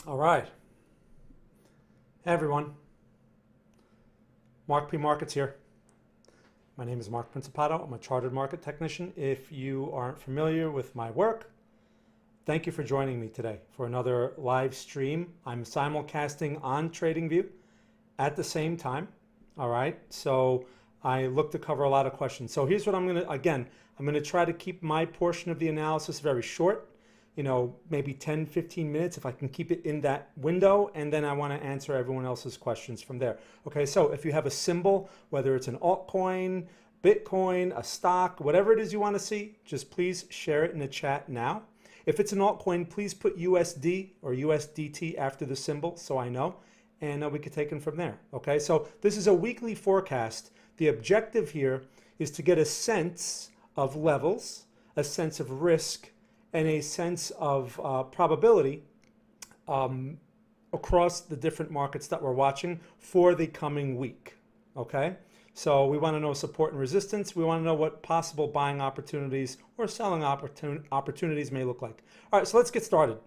All right. Hey everyone. Mark P. Markets here. My name is Mark Principato. I'm a chartered market technician. If you aren't familiar with my work, thank you for joining me today for another live stream. I'm simulcasting on TradingView at the same time. All right. So I look to cover a lot of questions. So here's what I'm going to try to keep my portion of the analysis very short. Maybe 10, 15 minutes if I can keep it in that window, and then I want to answer everyone else's questions from there. Okay, so if you have a symbol, whether it's an altcoin, Bitcoin, a stock, whatever it is you want to see, just please share it in the chat now. If it's an altcoin, please put USD or USDT after the symbol so I know, and we can take it from there. Okay, so this is a weekly forecast. The objective here is to get a sense of levels, a sense of risk, and a sense of probability across the different markets that we're watching for the coming week. Okay, so we want to know support and resistance. We want to know what possible buying opportunities or selling opportunities may look like. All right, so let's get started.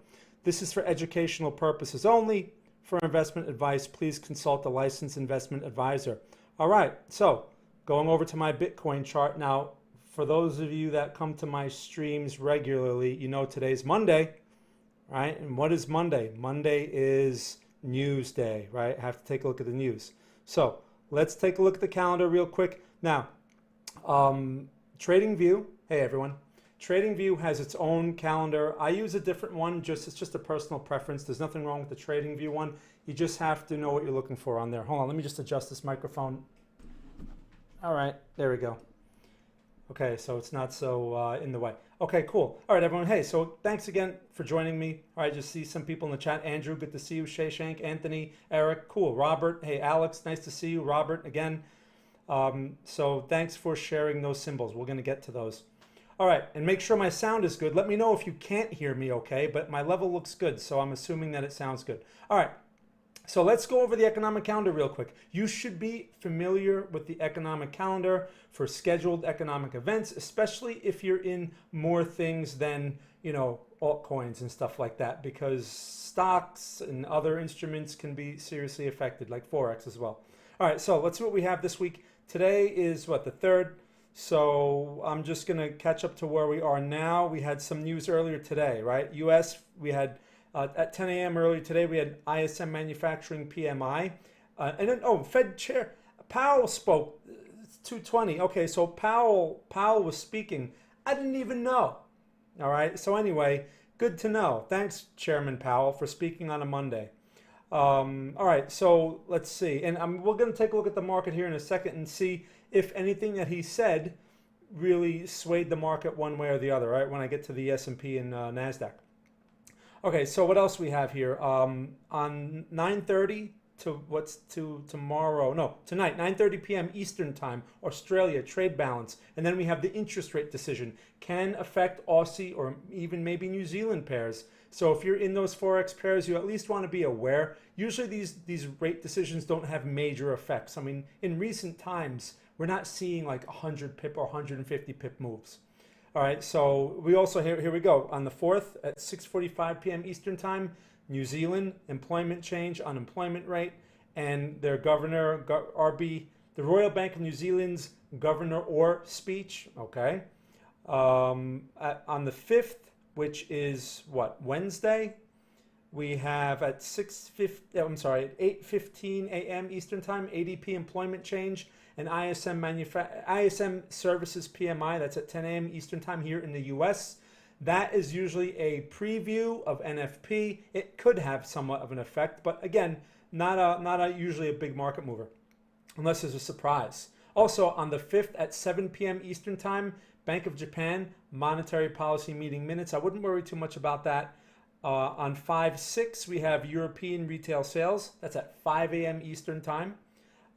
This is for educational purposes only. For investment advice, please consult a licensed investment advisor. All right, so going over to my Bitcoin chart now. For those of you that come to my streams regularly, you know today's Monday, right? And what is Monday? Monday is news day, right? I have to take a look at the news. So let's take a look at the calendar real quick. Now, TradingView, hey everyone. TradingView has its own calendar. I use a different one, it's just a personal preference. There's nothing wrong with the TradingView one. You just have to know what you're looking for on there. Hold on, let me just adjust this microphone. All right, there we go. Okay, so it's not so in the way. Okay, cool. All right, everyone. Hey, so thanks again for joining me. All right, just see some people in the chat. Andrew, good to see you. Shay Shank, Anthony, Eric, cool. Robert, hey, Alex, nice to see you. Robert, again. So thanks for sharing those symbols. We're going to get to those. All right, and make sure my sound is good. Let me know if you can't hear me, okay? But my level looks good, so I'm assuming that it sounds good. All right. So let's go over the economic calendar real quick. You should be familiar with the economic calendar for scheduled economic events, especially if you're in more things than, altcoins and stuff like that, because stocks and other instruments can be seriously affected, like Forex as well. All right, so let's see what we have this week. Today is what, the 3rd? So I'm just going to catch up to where we are now. We had some news earlier today, right? US, we had... at 10 a.m. earlier today, we had ISM manufacturing PMI. And then, Fed Chair Powell spoke. It's 2:20. Okay, so Powell was speaking. I didn't even know. All right. So anyway, good to know. Thanks, Chairman Powell, for speaking on a Monday. All right. So let's see. And we're going to take a look at the market here in a second and see if anything that he said really swayed the market one way or the other, right, when I get to the S&P and Nasdaq. Okay, so what else we have here? On 9:30 to tomorrow? No, tonight, 9:30 p.m. Eastern Time, Australia trade balance, and then we have the interest rate decision can affect Aussie or even maybe New Zealand pairs. So if you're in those Forex pairs, you at least want to be aware. Usually these rate decisions don't have major effects. I mean, in recent times, we're not seeing like 100 pip or 150 pip moves. All right, so we also, here we go. On the 4th at 6:45 p.m. Eastern Time, New Zealand, employment change, unemployment rate, and their governor, the Royal Bank of New Zealand's governor or speech, okay? On the 5th, which is what, Wednesday, we have at 8:15 a.m. Eastern Time, ADP employment change, and ISM services PMI, that's at 10 a.m. Eastern Time here in the US. That is usually a preview of NFP. It could have somewhat of an effect, but again, not usually a big market mover, unless there's a surprise. Also on the 5th at 7 p.m. Eastern Time, Bank of Japan, monetary policy meeting minutes. I wouldn't worry too much about that. On 5/6, we have European retail sales. That's at 5 a.m. Eastern Time.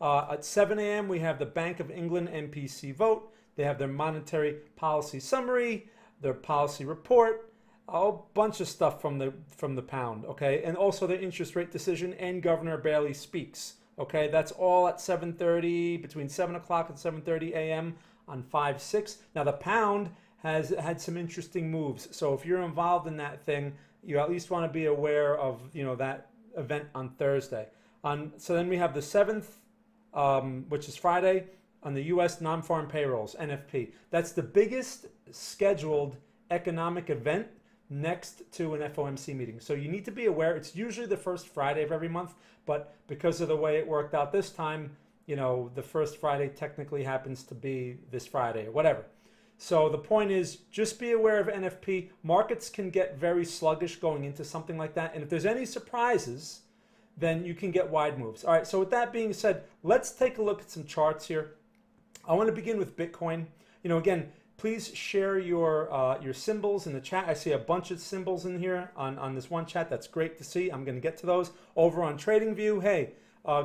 At 7 a.m., we have the Bank of England MPC vote. They have their monetary policy summary, their policy report, a bunch of stuff from the pound, okay? And also their interest rate decision, and Governor Bailey speaks, okay? That's all at 7:30, between 7 o'clock and 7:30 a.m. on 5/6. Now, the pound has had some interesting moves. So if you're involved in that thing, you at least want to be aware of, you know, that event on Thursday. So then we have the 7th, which is Friday, on the U.S. non-farm payrolls, NFP. That's the biggest scheduled economic event next to an FOMC meeting. So you need to be aware. It's usually the first Friday of every month, but because of the way it worked out this time, you know, the first Friday technically happens to be this Friday or whatever. So the point is, just be aware of NFP. Markets can get very sluggish going into something like that. And if there's any surprises, then you can get wide moves. All right, so with that being said, let's take a look at some charts here. I want to begin with Bitcoin. You know, again, please share your symbols in the chat. I see a bunch of symbols in here on this one chat. That's great to see. I'm going to get to those. Over on TradingView, hey,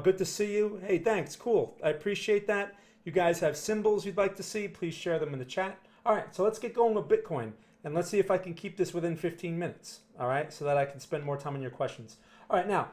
good to see you. Hey, thanks, cool. I appreciate that. You guys have symbols you'd like to see, please share them in the chat. All right, so let's get going with Bitcoin, and let's see if I can keep this within 15 minutes, all right, so that I can spend more time on your questions. All right, now,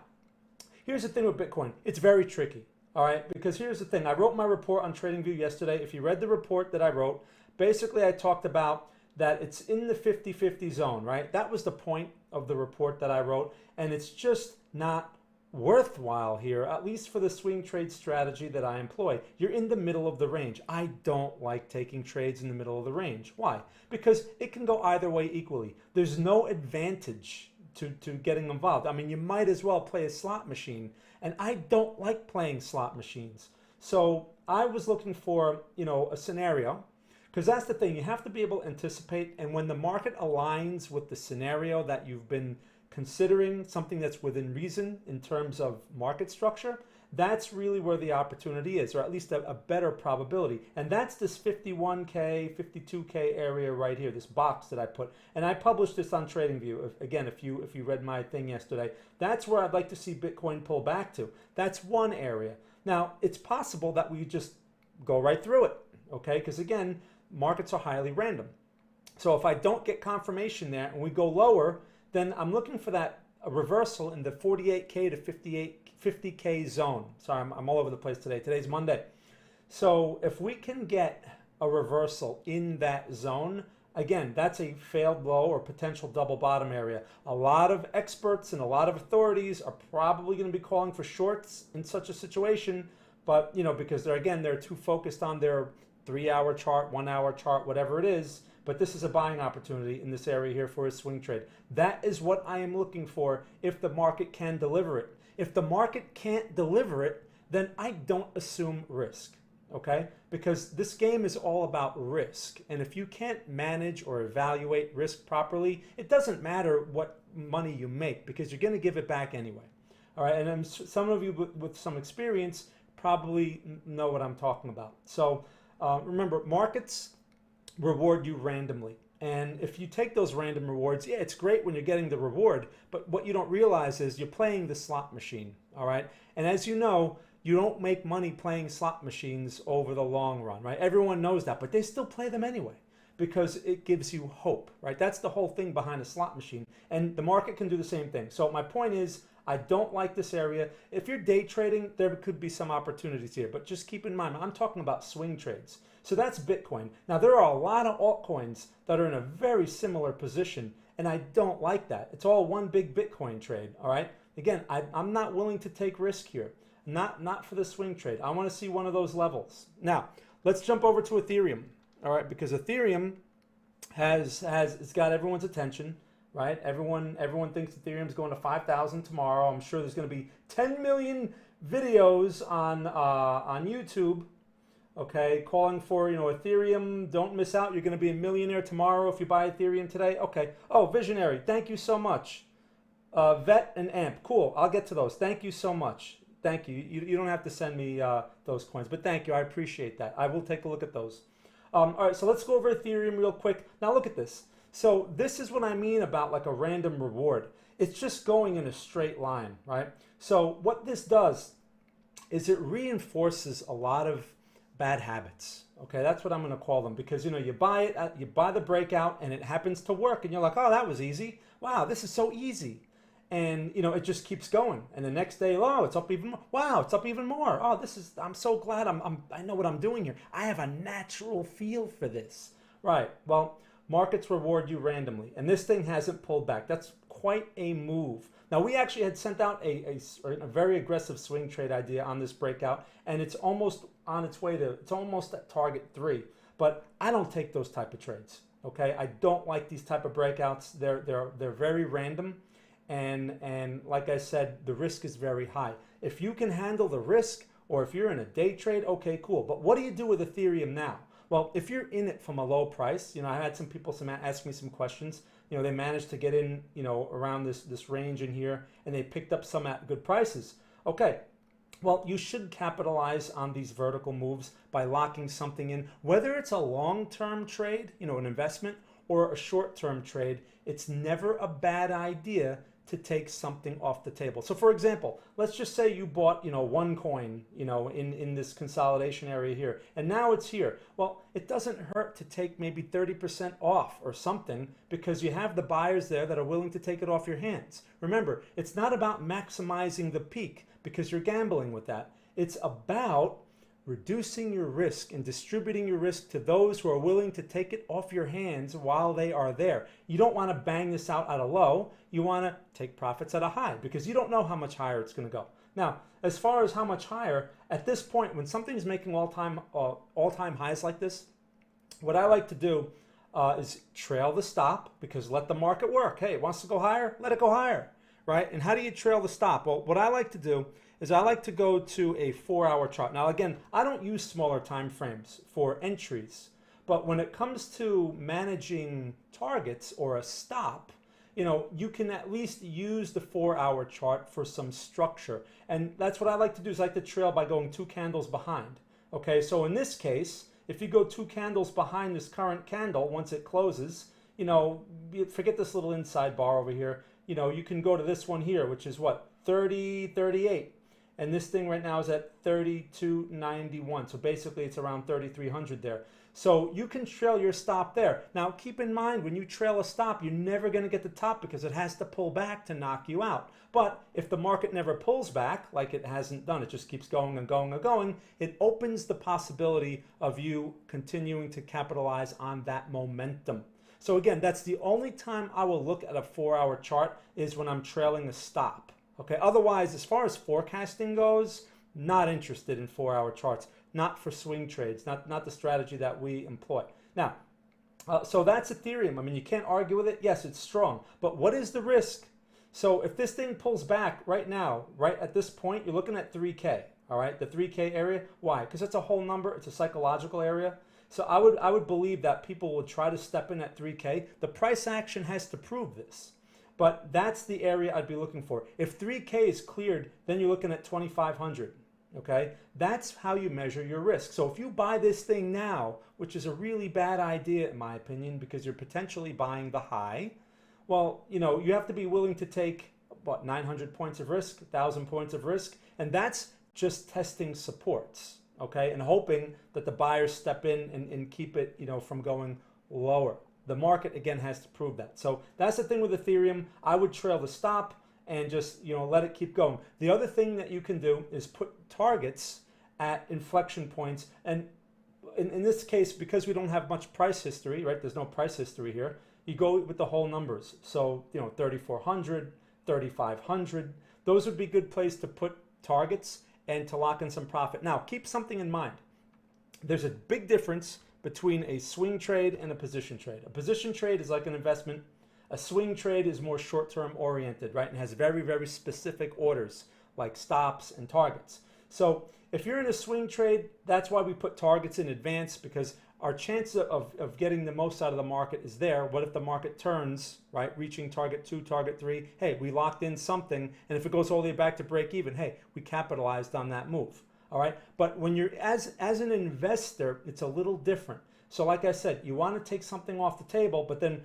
here's the thing with Bitcoin. It's very tricky, all right, because here's the thing. I wrote my report on TradingView yesterday. If you read the report that I wrote, basically I talked about that it's in the 50-50 zone, right? That was the point of the report that I wrote, and it's just not worthwhile here, at least for the swing trade strategy that I employ. You're in the middle of the range. I don't like taking trades in the middle of the range. Why? Because it can go either way equally. There's no advantage to getting involved. I mean, you might as well play a slot machine, and I don't like playing slot machines. So I was looking for, you know, a scenario, because that's the thing. You have to be able to anticipate, and when the market aligns with the scenario that you've been considering, something that's within reason in terms of market structure, that's really where the opportunity is, or at least a better probability. And that's this 51K, 52K area right here, this box that I put. And I published this on TradingView. Again, if you read my thing yesterday, that's where I'd like to see Bitcoin pull back to. That's one area. Now, it's possible that we just go right through it, okay? Because again, markets are highly random. So if I don't get confirmation there and we go lower, then I'm looking for that reversal in the 48K to 50K zone. Sorry, I'm all over the place today. Today's Monday. So if we can get a reversal in that zone, again, that's a failed low or potential double bottom area. A lot of experts and a lot of authorities are probably going to be calling for shorts in such a situation, but you know, because they're too focused on their 3-hour chart, 1-hour chart, whatever it is. But this is a buying opportunity in this area here for a swing trade. That is what I am looking for if the market can deliver it. If the market can't deliver it, then I don't assume risk, okay? Because this game is all about risk. And if you can't manage or evaluate risk properly, it doesn't matter what money you make because you're going to give it back anyway. All right, and some of you with some experience probably know what I'm talking about. So remember, markets reward you randomly. And if you take those random rewards, yeah, it's great when you're getting the reward, but what you don't realize is you're playing the slot machine, all right? And as you know, you don't make money playing slot machines over the long run, right? Everyone knows that, but they still play them anyway because it gives you hope, right? That's the whole thing behind a slot machine. And the market can do the same thing. So my point is, I don't like this area. If you're day trading, there could be some opportunities here, but just keep in mind, I'm talking about swing trades. So that's Bitcoin. Now, there are a lot of altcoins that are in a very similar position, and I don't like that. It's all one big Bitcoin trade, all right? Again, I'm not willing to take risk here, not for the swing trade. I want to see one of those levels. Now, let's jump over to Ethereum, all right? Because Ethereum it's got everyone's attention, right? Everyone thinks Ethereum's going to 5,000 tomorrow. I'm sure there's going to be 10 million videos on YouTube, okay, calling for, you know, Ethereum, don't miss out. You're going to be a millionaire tomorrow if you buy Ethereum today. Okay. Oh, Visionary, thank you so much. Vet and Amp, cool. I'll get to those. Thank you so much. Thank you. You don't have to send me those coins, but thank you. I appreciate that. I will take a look at those. All right, so let's go over Ethereum real quick. Now look at this. So this is what I mean about like a random reward. It's just going in a straight line, right? So what this does is it reinforces a lot of bad habits. Okay, that's what I'm going to call them, because you know, you buy it, you buy the breakout and it happens to work and you're like, oh, that was easy. Wow, this is so easy. And you know, it just keeps going. And the next day, oh, it's up even more. Wow, it's up even more. Oh, I'm so glad I know what I'm doing here. I have a natural feel for this. Right. Well, markets reward you randomly. And this thing hasn't pulled back. That's quite a move. Now, we actually had sent out a very aggressive swing trade idea on this breakout, and it's almost on its way to, it's almost at target 3. But I don't take those type of trades, okay? I don't like these type of breakouts. They're very random, and like I said, the risk is very high. If you can handle the risk, or if you're in a day trade, okay, cool. But what do you do with Ethereum now? Well, if you're in it from a low price, I had some people ask me some questions. They managed to get in, around this range in here, and they picked up some at good prices. Okay, well, you should capitalize on these vertical moves by locking something in, whether it's a long-term trade, an investment, or a short-term trade. It's never a bad idea to take something off the table. So for example, let's just say you bought, one coin, in this consolidation area here, and now it's here. Well, it doesn't hurt to take maybe 30% off or something, because you have the buyers there that are willing to take it off your hands. Remember, it's not about maximizing the peak, because you're gambling with that. It's about reducing your risk and distributing your risk to those who are willing to take it off your hands while they are there. You don't want to bang this out at a low. You want to take profits at a high, because you don't know how much higher it's going to go. Now, as far as how much higher, at this point, when something's making all-time highs like this, what I like to do is trail the stop, because let the market work. Hey, it wants to go higher? Let it go higher, right? And how do you trail the stop? Well, what I like to do is I like to go to a 4-hour chart. Now, again, I don't use smaller time frames for entries, but when it comes to managing targets or a stop, you can at least use the 4-hour chart for some structure. And that's what I like to do, is I like to trail by going 2 candles behind. Okay, so in this case, if you go 2 candles behind this current candle, once it closes, forget this little inside bar over here, you can go to this one here, which is what, 30.38. And this thing right now is at 32.91. So basically it's around 3,300 there. So you can trail your stop there. Now keep in mind, when you trail a stop, you're never going to get the top, because it has to pull back to knock you out. But if the market never pulls back, like it hasn't done, it just keeps going and going and going, it opens the possibility of you continuing to capitalize on that momentum. So again, that's the only time I will look at a 4-hour chart, is when I'm trailing a stop. Okay, otherwise, as far as forecasting goes, not interested in 4-hour charts, not for swing trades, not the strategy that we employ. Now, so that's Ethereum. I mean, you can't argue with it. Yes, it's strong, but what is the risk? So if this thing pulls back right now, right at this point, you're looking at 3K, all right, the 3K area. Why? Because it's a whole number. It's a psychological area. So I would believe that people would try to step in at 3K. The price action has to prove this. But that's the area I'd be looking for. If 3K is cleared, then you're looking at 2,500, okay? That's how you measure your risk. So if you buy this thing now, which is a really bad idea in my opinion, because you're potentially buying the high, well, you have to be willing to take, what, 900 points of risk, 1,000 points of risk, and that's just testing supports, okay? And hoping that the buyers step in and keep it, from going lower. The market, again, has to prove that. So that's the thing with Ethereum. I would trail the stop and just, let it keep going. The other thing that you can do is put targets at inflection points. And in this case, because we don't have much price history, right? There's no price history here. You go with the whole numbers. So, 3,400, 3,500. Those would be good place to put targets and to lock in some profit. Now, keep something in mind. There's a big difference between a swing trade and a position trade. A position trade is like an investment. A swing trade is more short-term oriented, right? And has very, very specific orders like stops and targets. So if you're in a swing trade, that's why we put targets in advance, because our chance of getting the most out of the market is there. What if the market turns, right? Reaching target 2, target 3. Hey, we locked in something. And if it goes all the way back to break even, hey, we capitalized on that move. All right, but when you're as an investor, it's a little different. So like I said, you want to take something off the table, but then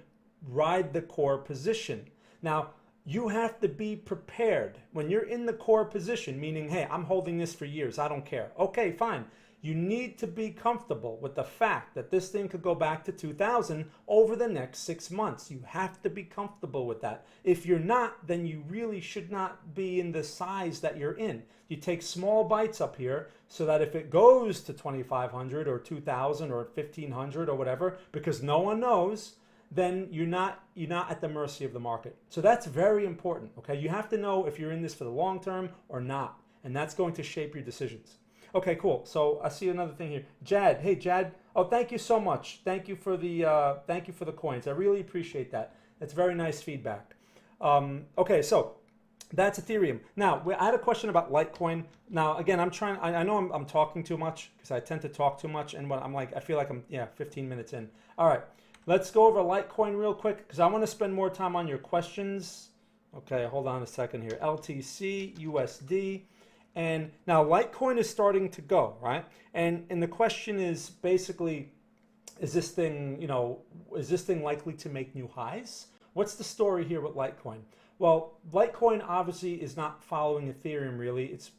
ride the core position. Now, you have to be prepared when you're in the core position, meaning, hey, I'm holding this for years, I don't care. Okay, fine. You need to be comfortable with the fact that this thing could go back to 2000 over the next 6 months. You have to be comfortable with that. If you're not, then you really should not be in the size that you're in. You take small bites up here so that if it goes to 2,500 or 2,000 or 1,500 or whatever, because no one knows, then you're not at the mercy of the market. So that's very important, okay? You have to know if you're in this for the long term or not, and that's going to shape your decisions. Okay, cool. So I see another thing here. Jad, hey Jad. Oh, thank you so much. Thank you for the coins. I really appreciate that. That's very nice feedback. Okay, so that's Ethereum. Now, I had a question about Litecoin. Now, again, I know I'm talking too much because I tend to talk too much, and I feel like I'm 15 minutes in. All right, let's go over Litecoin real quick because I want to spend more time on your questions. Okay, hold on a second here. LTC, USD. And now Litecoin is starting to go, right? And the question is basically, is this thing likely to make new highs? What's the story here with Litecoin? Well, Litecoin obviously is not following Ethereum really. It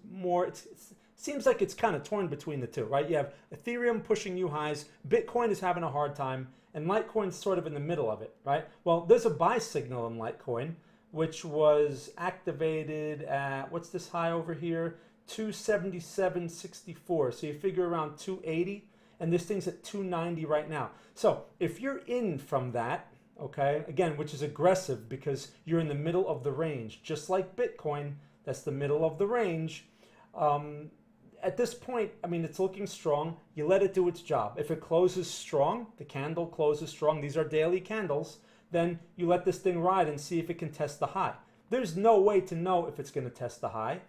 seems like it's kind of torn between the two, right? You have Ethereum pushing new highs, Bitcoin is having a hard time, and Litecoin's sort of in the middle of it, right? Well, there's a buy signal in Litecoin, which was activated at, what's this high over here? 277.64. So you figure around 280, and this thing's at 290 right now. So if you're in from that, okay, again, which is aggressive because you're in the middle of the range, just like Bitcoin, that's the middle of the range. At this point, I mean, it's looking strong. You let it do its job. If it closes strong, the candle closes strong, these are daily candles, then you let this thing ride and see if it can test the high. There's no way to know if it's going to test the high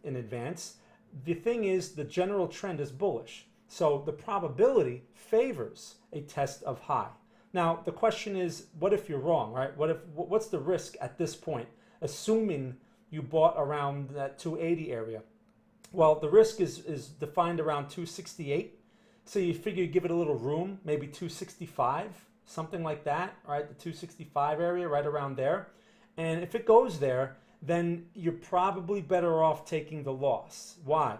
in advance. The thing is, the general trend is bullish. So the probability favors a test of high. Now, the question is, what if you're wrong, right? What's the risk at this point, assuming you bought around that 280 area? Well, the risk is defined around 268. So you figure you give it a little room, maybe 265, something like that, right? The 265 area, right around there. And if it goes there, then you're probably better off taking the loss. Why?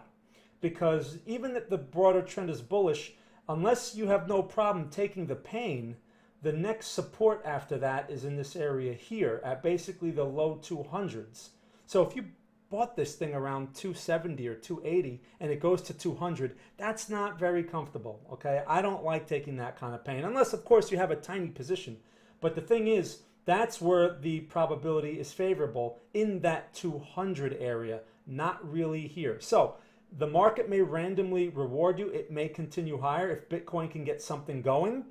Because even if the broader trend is bullish, unless you have no problem taking the pain, the next support after that is in this area here at basically the low 200s. So if you bought this thing around 270 or 280 and it goes to 200, that's not very comfortable, okay? I don't like taking that kind of pain, unless of course you have a tiny position. But the thing is, that's where the probability is favorable, in that 200 area, not really here. So the market may randomly reward you. It may continue higher. If Bitcoin can get something going,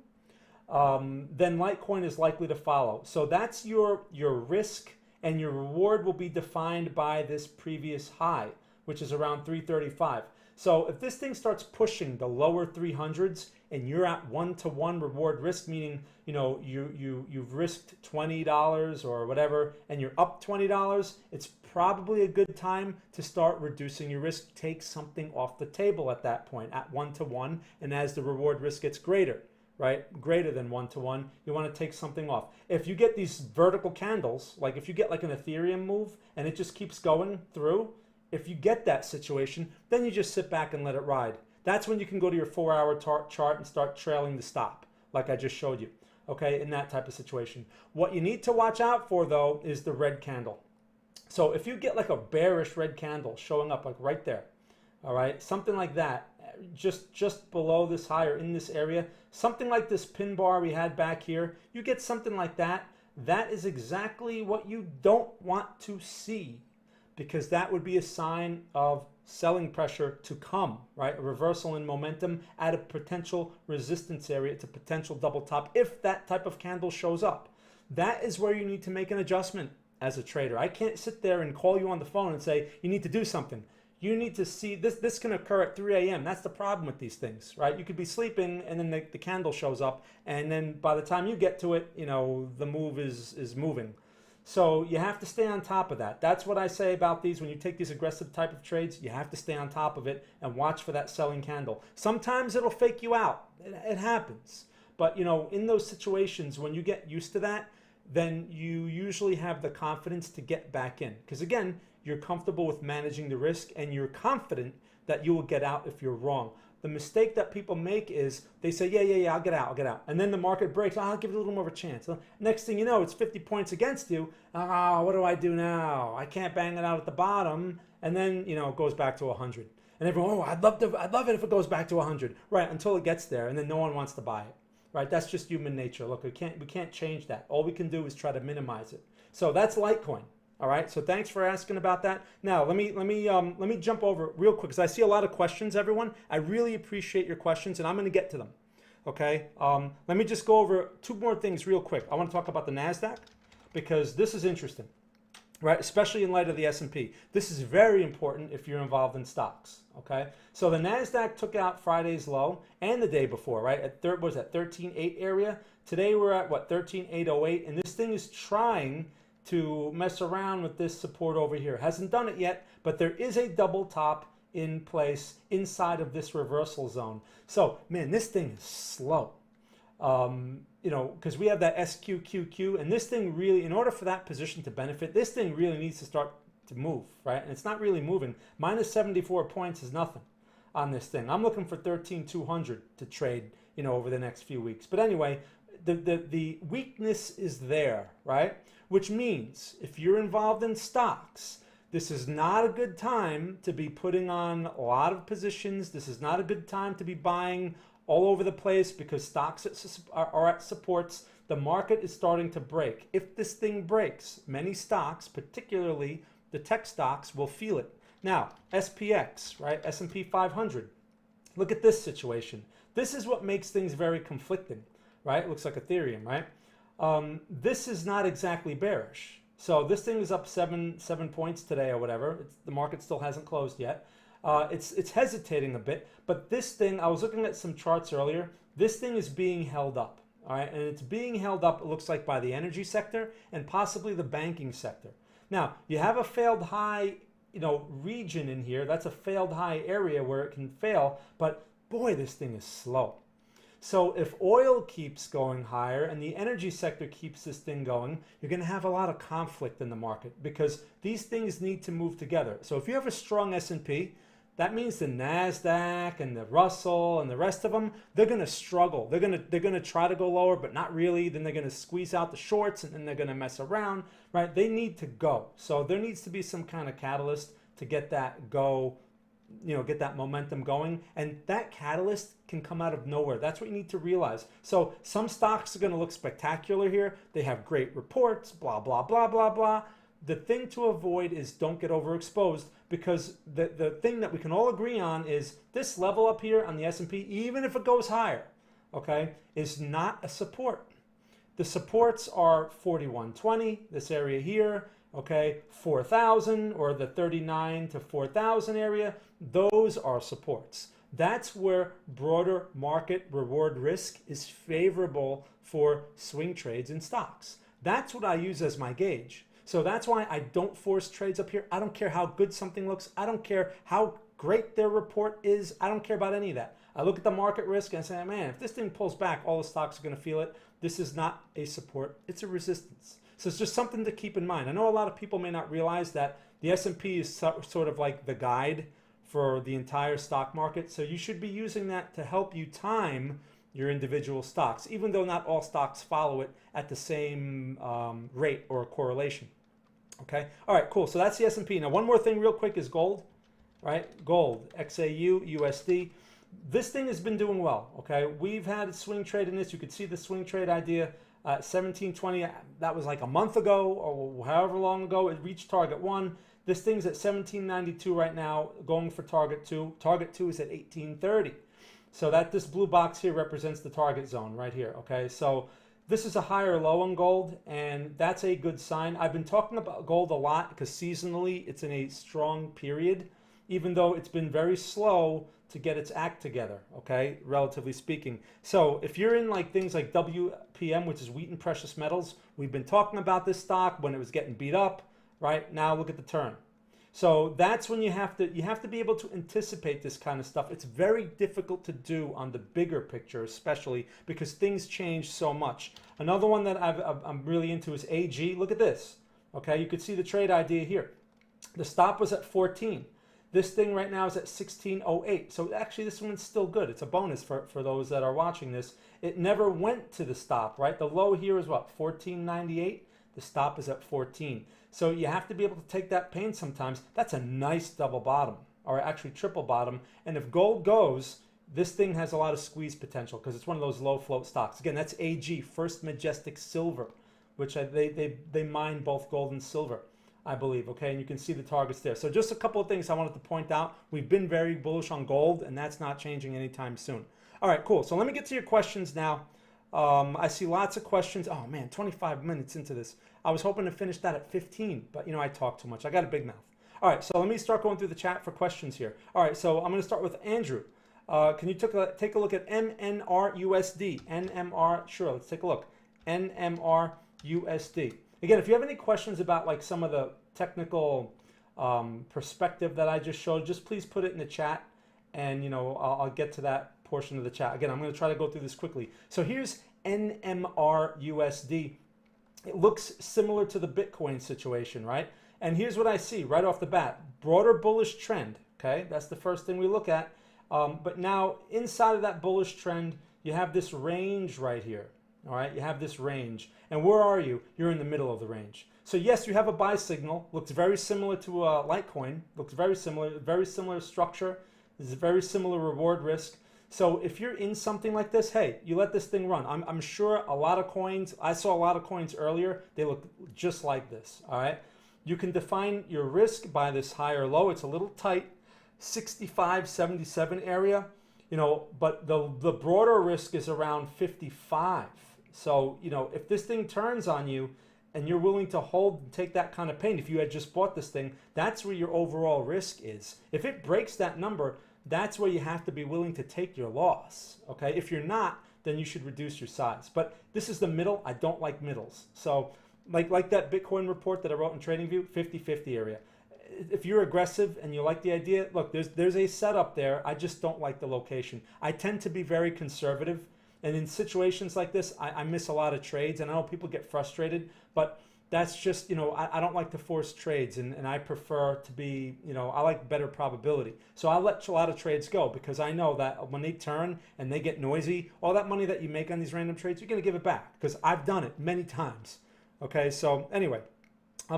then Litecoin is likely to follow. So that's your risk, and your reward will be defined by this previous high, which is around 335. So if this thing starts pushing the lower 300s and you're at 1-to-1 reward risk, meaning you've risked $20 or whatever and you're up $20, it's probably a good time to start reducing your risk. Take something off the table at that point at 1-to-1, and as the reward risk gets greater, right, greater than 1-to-1, you want to take something off. If you get these vertical candles, like if you get like an Ethereum move and it just keeps going through, if you get that situation, then you just sit back and let it ride. That's when you can go to your 4-hour chart and start trailing the stop, like I just showed you, okay, in that type of situation. What you need to watch out for, though, is the red candle. So if you get like a bearish red candle showing up like right there, all right, something like that, just below this high or in this area, something like this pin bar we had back here, you get something like that, that is exactly what you don't want to see, because that would be a sign of selling pressure to come, right? A reversal in momentum at a potential resistance area. It's a potential double top if that type of candle shows up. That is where you need to make an adjustment as a trader. I can't sit there and call you on the phone and say, you need to do something. You need to see this. This can occur at 3 a.m. That's the problem with these things, right? You could be sleeping and then the candle shows up, and then by the time you get to it, the move is moving. So you have to stay on top of that. That's what I say about these. When you take these aggressive type of trades, you have to stay on top of it and watch for that selling candle. Sometimes it'll fake you out. It happens. But in those situations, when you get used to that, then you usually have the confidence to get back in. Because again, you're comfortable with managing the risk, and you're confident that you will get out if you're wrong. The mistake that people make is they say, yeah, I'll get out. And then the market breaks. I'll give it a little more of a chance. Next thing you know, it's 50 points against you. What do I do now? I can't bang it out at the bottom. And then, it goes back to 100. And everyone, I'd love it if it goes back to 100. Right, until it gets there, and then no one wants to buy it. right? That's just human nature. Look, we can't change that. All we can do is try to minimize it. So that's Litecoin. All right. So thanks for asking about that. Now let me jump over real quick because I see a lot of questions, everyone. I really appreciate your questions, and I'm going to get to them. Okay. Let me just go over two more things real quick. I want to talk about the Nasdaq because this is interesting, right? Especially in light of the S&P. This is very important if you're involved in stocks. Okay. So the Nasdaq took out Friday's low and the day before, right? At what was that 13.8 area? Today we're at what 13.808, and this thing is trying to mess around with this support over here. Hasn't done it yet, but there is a double top in place inside of this reversal zone. So, man, this thing is slow. You know, because we have that SQQQ, and this thing really, in order for that position to benefit, this thing really needs to start to move, right? And it's not really moving. Minus 74 points is nothing on this thing. I'm looking for 13,200 to trade, you know, over the next few weeks. But anyway, the weakness is there, right? Which means if you're involved in stocks, this is not a good time to be putting on a lot of positions. This is not a good time to be buying all over the place because stocks are at supports. The market is starting to break. If this thing breaks, many stocks, particularly the tech stocks, will feel it. Now, SPX, right? S&P 500. Look at this situation. This is what makes things very conflicting, right? It looks like Ethereum, right? This is not exactly bearish. So this thing is up seven points today or whatever. The market still hasn't closed yet. It's hesitating a bit, but this thing, I was looking at some charts earlier. This thing is being held up, all right? And it's being held up, it looks like, by the energy sector and possibly the banking sector. Now, you have a failed high, you know, region in here. That's a failed high area where it can fail, but boy, this thing is slow. So if oil keeps going higher and the energy sector keeps this thing going, you're going to have a lot of conflict in the market because these things need to move together. So if you have a strong S&P, that means the Nasdaq and the Russell and the rest of them, they're going to struggle. They're going to try to go lower, but not really. Then they're going to squeeze out the shorts and then they're going to mess around, right? They need to go. So there needs to be some kind of catalyst to get that go, you know, get that momentum going. And that catalyst can come out of nowhere. That's what you need to realize. So some stocks are going to look spectacular here. They have great reports, blah, blah, blah, blah, blah. The thing to avoid is don't get overexposed because the thing that we can all agree on is this level up here on the S&P, even if it goes higher, okay, is not a support. The supports are 4120, this area here, okay, 4,000 or the 39 to 4,000 area. Those are supports. That's where broader market reward risk is favorable for swing trades in stocks. That's what I use as my gauge. So that's why I don't force trades up here. I don't care how good something looks. I don't care how great their report is. I don't care about any of that. I look at the market risk and I say, man, if this thing pulls back, all the stocks are going to feel it. This is not a support. It's a resistance. So it's just something to keep in mind. I know a lot of people may not realize that the S&P is sort of like the guide for the entire stock market. So you should be using that to help you time your individual stocks, even though not all stocks follow it at the same rate or correlation. Okay. All right, cool. So that's the S&P. Now, one more thing real quick is gold, right? Gold, XAU, USD. This thing has been doing well, okay? We've had a swing trade in this. You could see the swing trade idea. 1720, that was like a month ago or however long ago. It reached target 1. This thing's at 1792 right now, going for target 2. Target 2 is at 1830. So that this blue box here represents the target zone right here, okay? So this is a higher low on gold, and that's a good sign. I've been talking about gold a lot because seasonally it's in a strong period, even though it's been very slow to get its act together, okay, relatively speaking. So if you're in like things like WPM, which is wheat and precious metals, we've been talking about this stock when it was getting beat up, right? Now look at the turn. So that's when you have to be able to anticipate this kind of stuff. It's very difficult to do on the bigger picture, especially because things change so much. Another one that I'm really into is AG. Look at this. Okay, you could see the trade idea here. The stop was at 14. This thing right now is at 1608. So actually this one's still good. It's a bonus for those that are watching this. It never went to the stop, right? The low here is what, 1498? The stop is at 14. So you have to be able to take that pain sometimes. That's a nice double bottom, or actually triple bottom. And if gold goes, this thing has a lot of squeeze potential because it's one of those low float stocks. Again, that's AG, First Majestic Silver, which they mine both gold and silver, I believe, okay? And you can see the targets there. So just a couple of things I wanted to point out. We've been very bullish on gold, and that's not changing anytime soon. All right, cool. So let me get to your questions now. I see lots of questions. Oh, man, 25 minutes into this. I was hoping to finish that at 15, but, you know, I talk too much. I got a big mouth. All right, so let me start going through the chat for questions here. All right, so I'm going to start with Andrew. Can you take a look at NMR/USD? NMR, sure, let's take a look. NMR/USD. Again, if you have any questions about like some of the technical perspective that I just showed, just please put it in the chat, and you know I'll get to that portion of the chat. Again, I'm going to try to go through this quickly. So here's NMR/USD. It looks similar to the Bitcoin situation, right? And here's what I see right off the bat: broader bullish trend. Okay, that's the first thing we look at. But now inside of that bullish trend, you have this range right here. All right, you have this range. And where are you? You're in the middle of the range. So yes, you have a buy signal. Looks very similar to Litecoin. Looks very similar structure. This is a very similar reward risk. So if you're in something like this, hey, you let this thing run. I'm sure a lot of coins, I saw a lot of coins earlier, they look just like this, all right? You can define your risk by this high or low. It's a little tight, 65, 77 area, you know, but the broader risk is around 55. So, you know, if this thing turns on you and you're willing to hold and take that kind of pain, if you had just bought this thing, that's where your overall risk is. If it breaks that number, that's where you have to be willing to take your loss, okay? If you're not, then you should reduce your size. But this is the middle. I don't like middles. So like that Bitcoin report that I wrote in TradingView, 50-50 area. If you're aggressive and you like the idea, look, there's a setup there. I just don't like the location. I tend to be very conservative. And in situations like this, I miss a lot of trades. And I know people get frustrated, but that's just, you know, I don't like to force trades. And I prefer to be, you know, I like better probability. So I let a lot of trades go because I know that when they turn and they get noisy, all that money that you make on these random trades, you're going to give it back because I've done it many times. Okay, so anyway.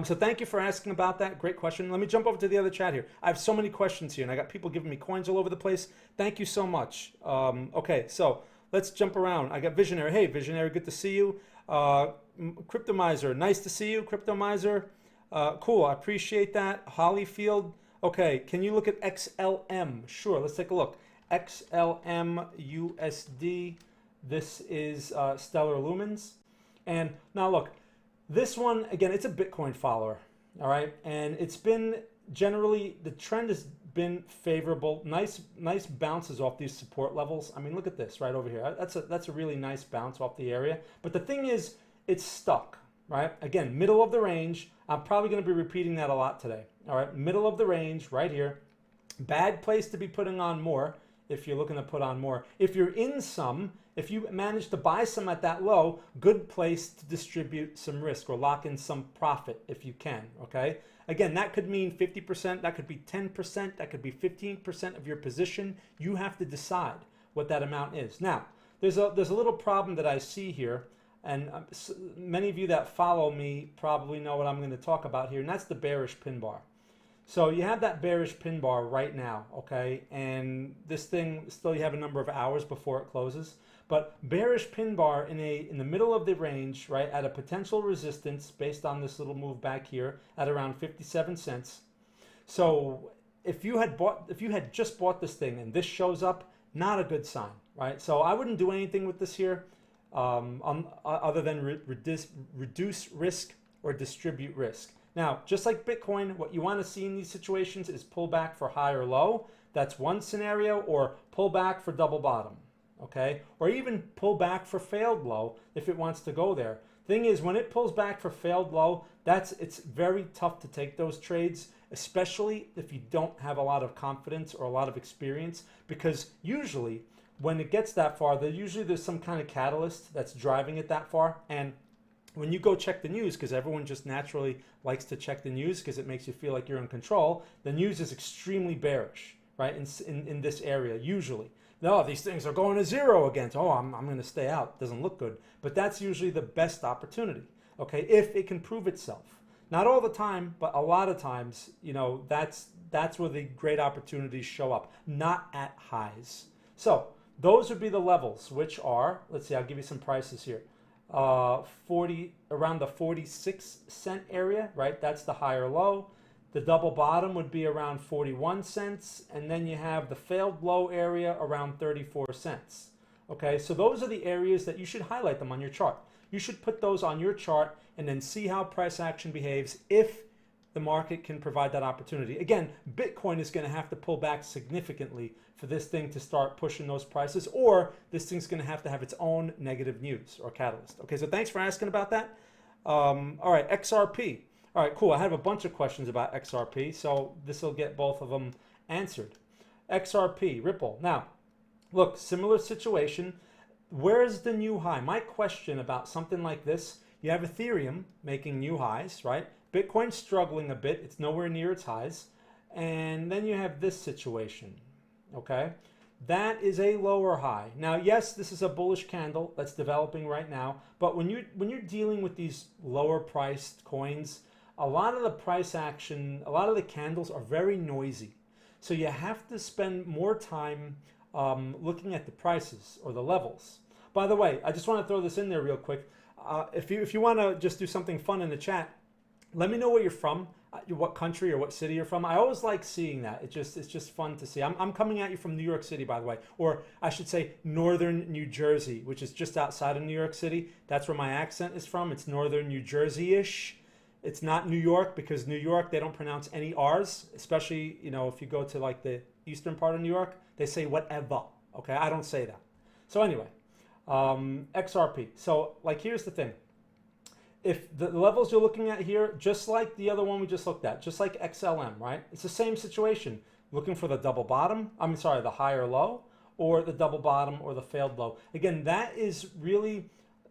So thank you for asking about that. Great question. Let me jump over to the other chat here. I have so many questions here, and I got people giving me coins all over the place. Thank you so much. Okay, so let's jump around. I got Visionary. Hey, Visionary, good to see you. Cryptomizer, nice to see you, Cryptomizer. Cool, I appreciate that. Hollyfield. Okay, can you look at XLM? Sure, let's take a look. XLM USD. This is Stellar Lumens. And now look. This one, again, it's a Bitcoin follower, all right? And it's been generally, the trend has been favorable. Nice bounces off these support levels. I mean, look at this right over here. That's a really nice bounce off the area. But the thing is, it's stuck, right? Again, middle of the range. I'm probably going to be repeating that a lot today, all right? Middle of the range right here. Bad place to be putting on more if you're looking to put on more. If you're in some, if you manage to buy some at that low, good place to distribute some risk or lock in some profit if you can, okay? Again, that could mean 50%, that could be 10%, that could be 15% of your position. You have to decide what that amount is. Now, there's a little problem that I see here, and many of you that follow me probably know what I'm going to talk about here, and that's the bearish pin bar. So you have that bearish pin bar right now, okay? And this thing, still you have a number of hours before it closes. But bearish pin bar in the middle of the range, right, at a potential resistance based on this little move back here at around 57 cents. So if you had just bought this thing and this shows up, not a good sign, right? So I wouldn't do anything with this here other than reduce risk or distribute risk. Now, just like Bitcoin, what you want to see in these situations is pull back for high or low. That's one scenario, or pull back for double bottom, okay? Or even pull back for failed low if it wants to go there. Thing is, when it pulls back for failed low, it's very tough to take those trades, especially if you don't have a lot of confidence or a lot of experience, because usually when it gets that far, there's some kind of catalyst that's driving it that far. And when you go check the news, because everyone just naturally likes to check the news because it makes you feel like you're in control, the news is extremely bearish, right, in this area, usually. No, these things are going to zero again. So, I'm going to stay out. Doesn't look good. But that's usually the best opportunity, okay, if it can prove itself. Not all the time, but a lot of times, you know, that's where the great opportunities show up, not at highs. So those would be the levels, which are, let's see, I'll give you some prices here. Around the 46 cent area, right? That's the higher low. The double bottom would be around 41 cents. And then you have the failed low area around 34 cents. Okay, so those are the areas that you should highlight them on your chart. You should put those on your chart and then see how price action behaves if the market can provide that opportunity. Again, Bitcoin is going to have to pull back significantly for this thing to start pushing those prices, or this thing's going to have its own negative news or catalyst. Okay, so thanks for asking about that. All right, XRP. All right, cool. I have a bunch of questions about XRP, so this will get both of them answered. XRP, Ripple. Now, look, similar situation. Where's the new high? My question about something like this, you have Ethereum making new highs, right? Bitcoin's struggling a bit. It's nowhere near its highs. And then you have this situation, okay? That is a lower high. Now, yes, this is a bullish candle that's developing right now, but when you're dealing with these lower priced coins, a lot of the price action, a lot of the candles are very noisy. So you have to spend more time looking at the prices or the levels. By the way, I just want to throw this in there real quick. If you want to just do something fun in the chat, let me know where you're from, what country or what city you're from. I always like seeing that. It's just fun to see. I'm coming at you from New York City, by the way, or I should say northern New Jersey, which is just outside of New York City. That's where my accent is from. It's northern New Jersey-ish. It's not New York, because New York, they don't pronounce any R's, especially, you know, if you go to like the eastern part of New York, they say whatever. Okay, I don't say that. So anyway, XRP. So like, here's the thing. If the levels you're looking at here, just like the other one we just looked at, just like XLM, right? It's the same situation. Looking for the double bottom, the higher low, or the double bottom or the failed low. Again, that is really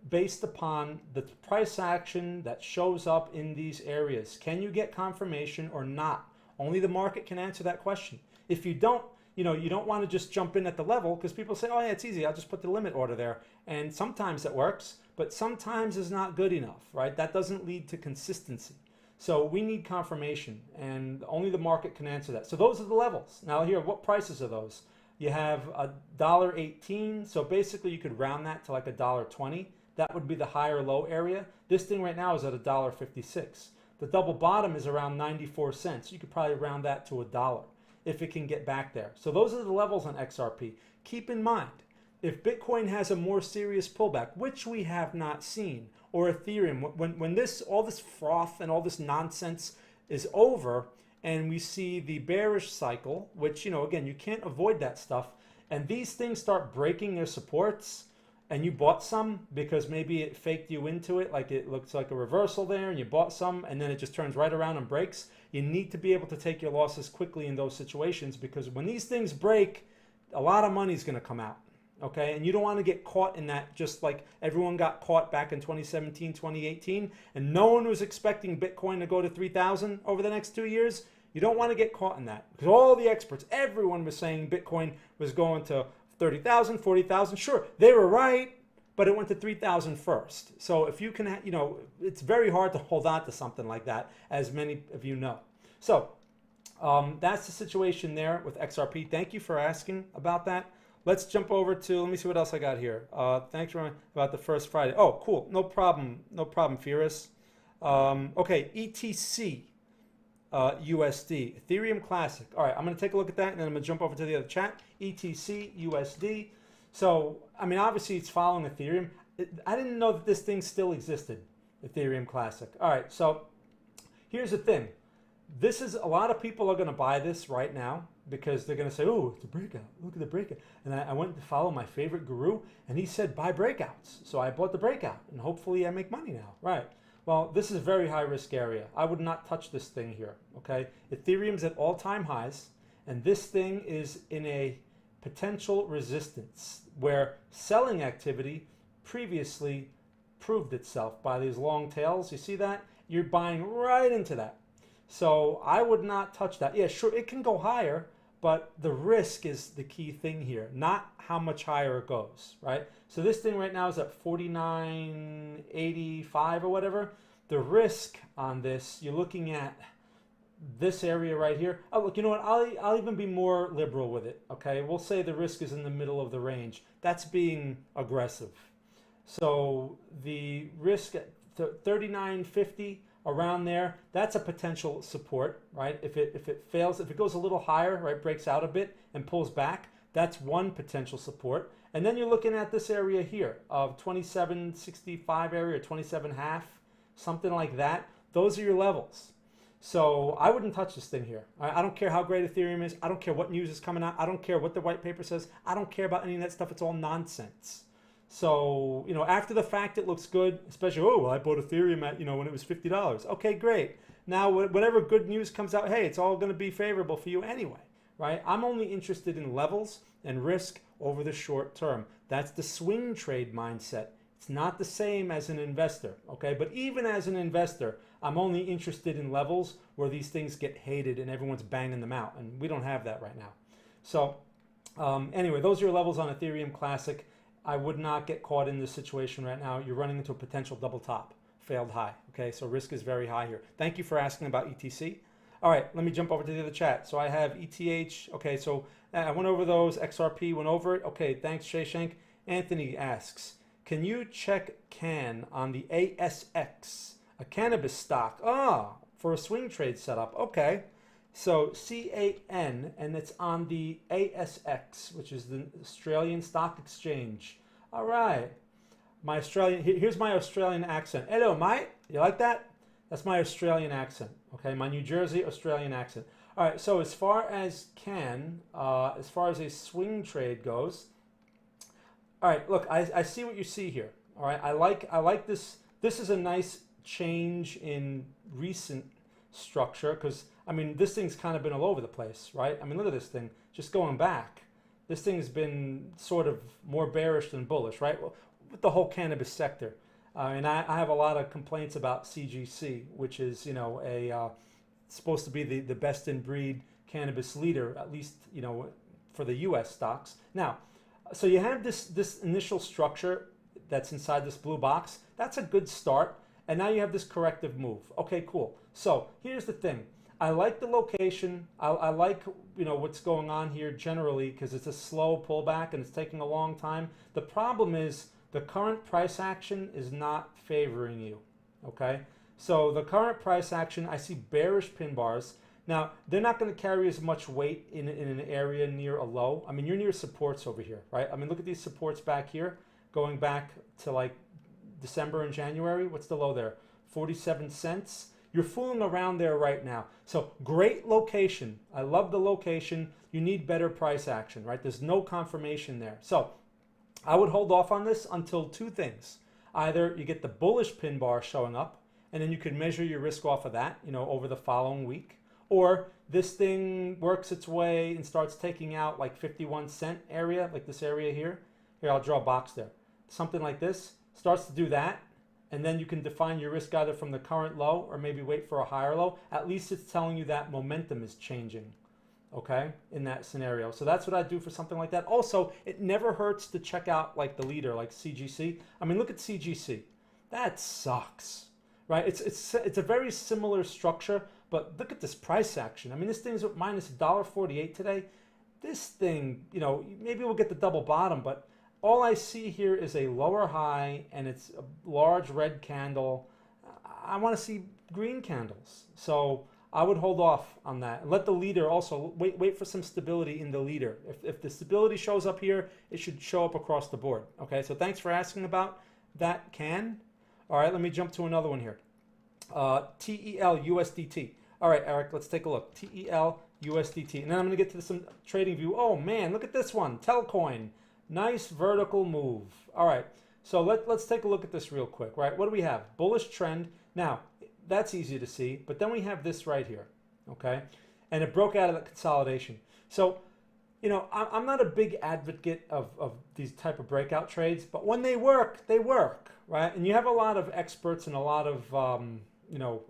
based upon the price action that shows up in these areas. Can you get confirmation or not? Only the market can answer that question. If you don't, you don't want to just jump in at the level, because people say, oh yeah, it's easy, I'll just put the limit order there. And sometimes it works, but sometimes it's not good enough, right? That doesn't lead to consistency. So we need confirmation, and only the market can answer that. So those are the levels. Now here, what prices are those? You have $1.18, so basically you could round that to like $1.20. That would be the higher low area. This thing right now is at $1.56. The double bottom is around 94 cents. You could probably round that to $1 if it can get back there. So those are the levels on XRP. Keep in mind, if Bitcoin has a more serious pullback, which we have not seen, or Ethereum, when all this froth and all this nonsense is over, and we see the bearish cycle, which, again, you can't avoid that stuff, and these things start breaking their supports, and you bought some because maybe it faked you into it, like it looks like a reversal there, and you bought some, and then it just turns right around and breaks. You need to be able to take your losses quickly in those situations, because when these things break, a lot of money is going to come out. Okay, and you don't want to get caught in that, just like everyone got caught back in 2017, 2018, and no one was expecting Bitcoin to go to 3,000 over the next 2 years. You don't want to get caught in that, because all the experts, everyone was saying Bitcoin was going to 30,000, 40,000. Sure, they were right, but it went to 3,000 first. So if you can, it's very hard to hold on to something like that, as many of you know. So that's the situation there with XRP. Thank you for asking about that. Let's jump over to, let me see what else I got here. Thanks for about the first Friday. Oh, cool. No problem, Furious. Okay, ETC USD, Ethereum Classic. All right, I'm going to take a look at that, and then I'm going to jump over to the other chat. ETC USD. So, obviously it's following Ethereum. I didn't know that this thing still existed, Ethereum Classic. All right, so here's the thing. This is, a lot of people are going to buy this right now, because they're going to say, oh, it's a breakout. Look at the breakout. And I went to follow my favorite guru, and he said, buy breakouts. So I bought the breakout, and hopefully I make money now. Right. Well, this is a very high-risk area. I would not touch this thing here, okay? Ethereum's at all-time highs, and this thing is in a potential resistance where selling activity previously proved itself by these long tails. You see that? You're buying right into that. So I would not touch that. Yeah, sure, it can go higher, but the risk is the key thing here, not how much higher it goes, right? So this thing right now is at 49.85 or whatever. The risk on this, you're looking at this area right here. Oh, look, you know what? I'll even be more liberal with it. Okay, we'll say the risk is in the middle of the range. That's being aggressive. So the risk at 39.50 around there, that's a potential support, right? If it fails, if it goes a little higher, right, breaks out a bit and pulls back, that's one potential support. And then you're looking at this area here of 27.65 area, or 27.5, something like that. Those are your levels. So I wouldn't touch this thing here. I don't care how great Ethereum is. I don't care what news is coming out. I don't care what the white paper says. I don't care about any of that stuff. It's all nonsense. So, you know, after the fact, it looks good, especially, oh, well, I bought Ethereum at, you know, when it was $50. Okay, great. Now, whatever good news comes out, hey, it's all going to be favorable for you anyway, right? I'm only interested in levels and risk over the short term. That's the swing trade mindset. It's not the same as an investor, okay? But even as an investor, I'm only interested in levels where these things get hated and everyone's banging them out, and we don't have that right now. So anyway, those are your levels on Ethereum Classic. I would not get caught in this situation right now. You're running into a potential double top, failed high, okay? So risk is very high here. Thank you for asking about ETC. All right, let me jump over to the other chat. So I have ETH, okay, so I went over those, XRP went over it. Okay, thanks, Shayshank. Anthony asks, can you check CAN on the ASX, a cannabis stock? For a swing trade setup, okay. So CAN, and it's on the ASX, which is the Australian Stock Exchange. All right. My Australian, here's my Australian accent. Hello, mate. You like that? That's my Australian accent. Okay, my New Jersey Australian accent. All right, so as far as CAN, as far as a swing trade goes, all right, look, I see what you see here. All right, I like this. This is a nice change in recent structure because, I mean, this thing's kind of been all over the place, right? I mean, look at this thing. Just going back, this thing's been sort of more bearish than bullish, right? Well, with the whole cannabis sector. And I have a lot of complaints about CGC, which is, you know, supposed to be the best in breed cannabis leader, at least, you know, for the U.S. stocks. Now, so you have this initial structure that's inside this blue box. That's a good start. And now you have this corrective move. Okay, cool. So here's the thing. I like the location. I like, you know, what's going on here generally because it's a slow pullback and it's taking a long time. The problem is the current price action is not favoring you. Okay? So the current price action, I see bearish pin bars. Now, they're not going to carry as much weight in an area near a low. I mean, you're near supports over here, right? I mean, look at these supports back here, going back to like December and January. What's the low there? 47 cents. You're fooling around there right now. So great location. I love the location. You need better price action, right? There's no confirmation there. So I would hold off on this until two things. Either you get the bullish pin bar showing up, and then you can measure your risk off of that, you know, over the following week. Or this thing works its way and starts taking out like 51 cent area, like this area here. Here, I'll draw a box there. Something like this starts to do that. And then you can define your risk either from the current low or maybe wait for a higher low. At least it's telling you that momentum is changing, okay, in that scenario. So that's what I do for something like that. Also, it never hurts to check out like the leader, like CGC. I mean, look at CGC. That sucks, right? It's a very similar structure, but look at this price action. I mean, this thing's minus $1.48 today. This thing, you know, maybe we'll get the double bottom, but all I see here is a lower high and it's a large red candle. I want to see green candles. So I would hold off on that. Let the leader also, wait for some stability in the leader. If the stability shows up here, it should show up across the board. Okay, so thanks for asking about that CAN. All right, let me jump to another one here. TEL USDT. All right, Eric, let's take a look. TEL USDT. And then I'm going to get to some trading view. Oh, man, look at this one. Telcoin. Nice vertical move. All right, so let's take a look at this real quick, right? What do we have? Bullish trend. Now, that's easy to see, but then we have this right here, okay? And it broke out of the consolidation. So, you know, I'm not a big advocate of these type of breakout trades, but when they work, right? And you have a lot of experts and a lot of, you know,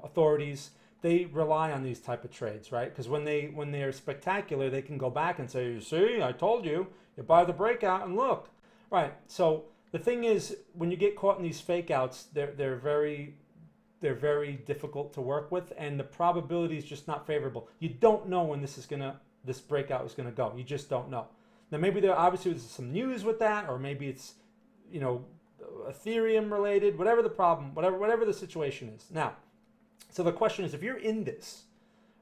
authorities. They rely on these type of trades, right? Because when they're spectacular, they can go back and say, you see, I told you, you buy the breakout and look. Right, so the thing is, when you get caught in these fake outs, they're very they're very difficult to work with, and the probability is just not favorable. You don't know when this breakout is gonna go. You just don't know. Now maybe there's some news with that, or maybe it's, you know, Ethereum related, whatever the problem, whatever the situation is. Now, so the question is, if you're in this,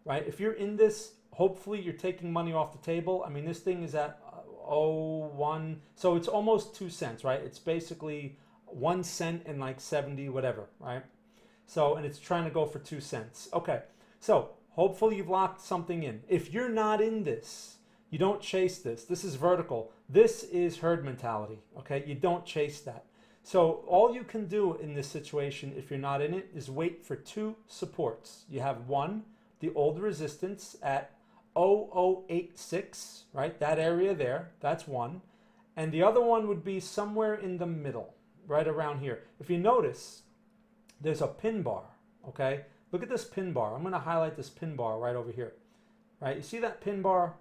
right? If you're in this, hopefully you're taking money off the table. I mean, this thing is at 0.01, so it's almost 2 cents, right? It's basically 1 cent and like 70 whatever, right? So, and it's trying to go for 2 cents. Okay, so hopefully you've locked something in. If you're not in this, you don't chase this. This is vertical. This is herd mentality, okay? You don't chase that. So all you can do in this situation, if you're not in it, is wait for 2 supports. You have one, the old resistance at 0.086, right? That area there, that's one. And the other one would be somewhere in the middle, right around here. If you notice, there's a pin bar, okay? Look at this pin bar. I'm gonna highlight this pin bar right over here, right? You see that pin bar?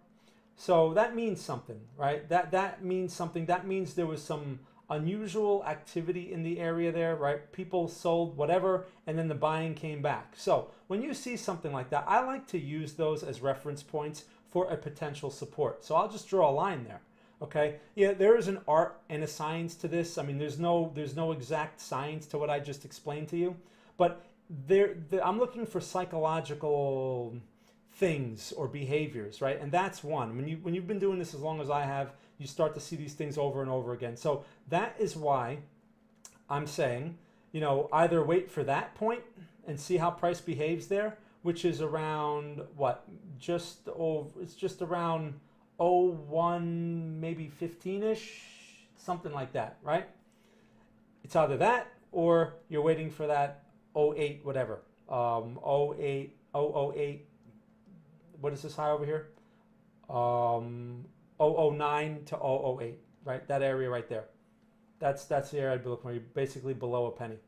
So that means something, right? That means something. That means there was some unusual activity in the area there, right? People sold whatever, and then the buying came back. So when you see something like that, I like to use those as reference points for a potential support. So I'll just draw a line there, okay? Yeah, there is an art and a science to this. I mean, there's no exact science to what I just explained to you, but I'm looking for psychological things or behaviors, right? And that's one. When you've been doing this as long as I have, you start to see these things over and over again. So that is why I'm saying, you know, either wait for that point and see how price behaves there, which is around what? It's just around 0.1, maybe 15-ish, something like that, right? It's either that or you're waiting for that 0.8 whatever, 0.08, 0.08. What is this high over here? 0.09 to 0.08, right? That area right there. That's the area I'd be looking for. You're basically below a penny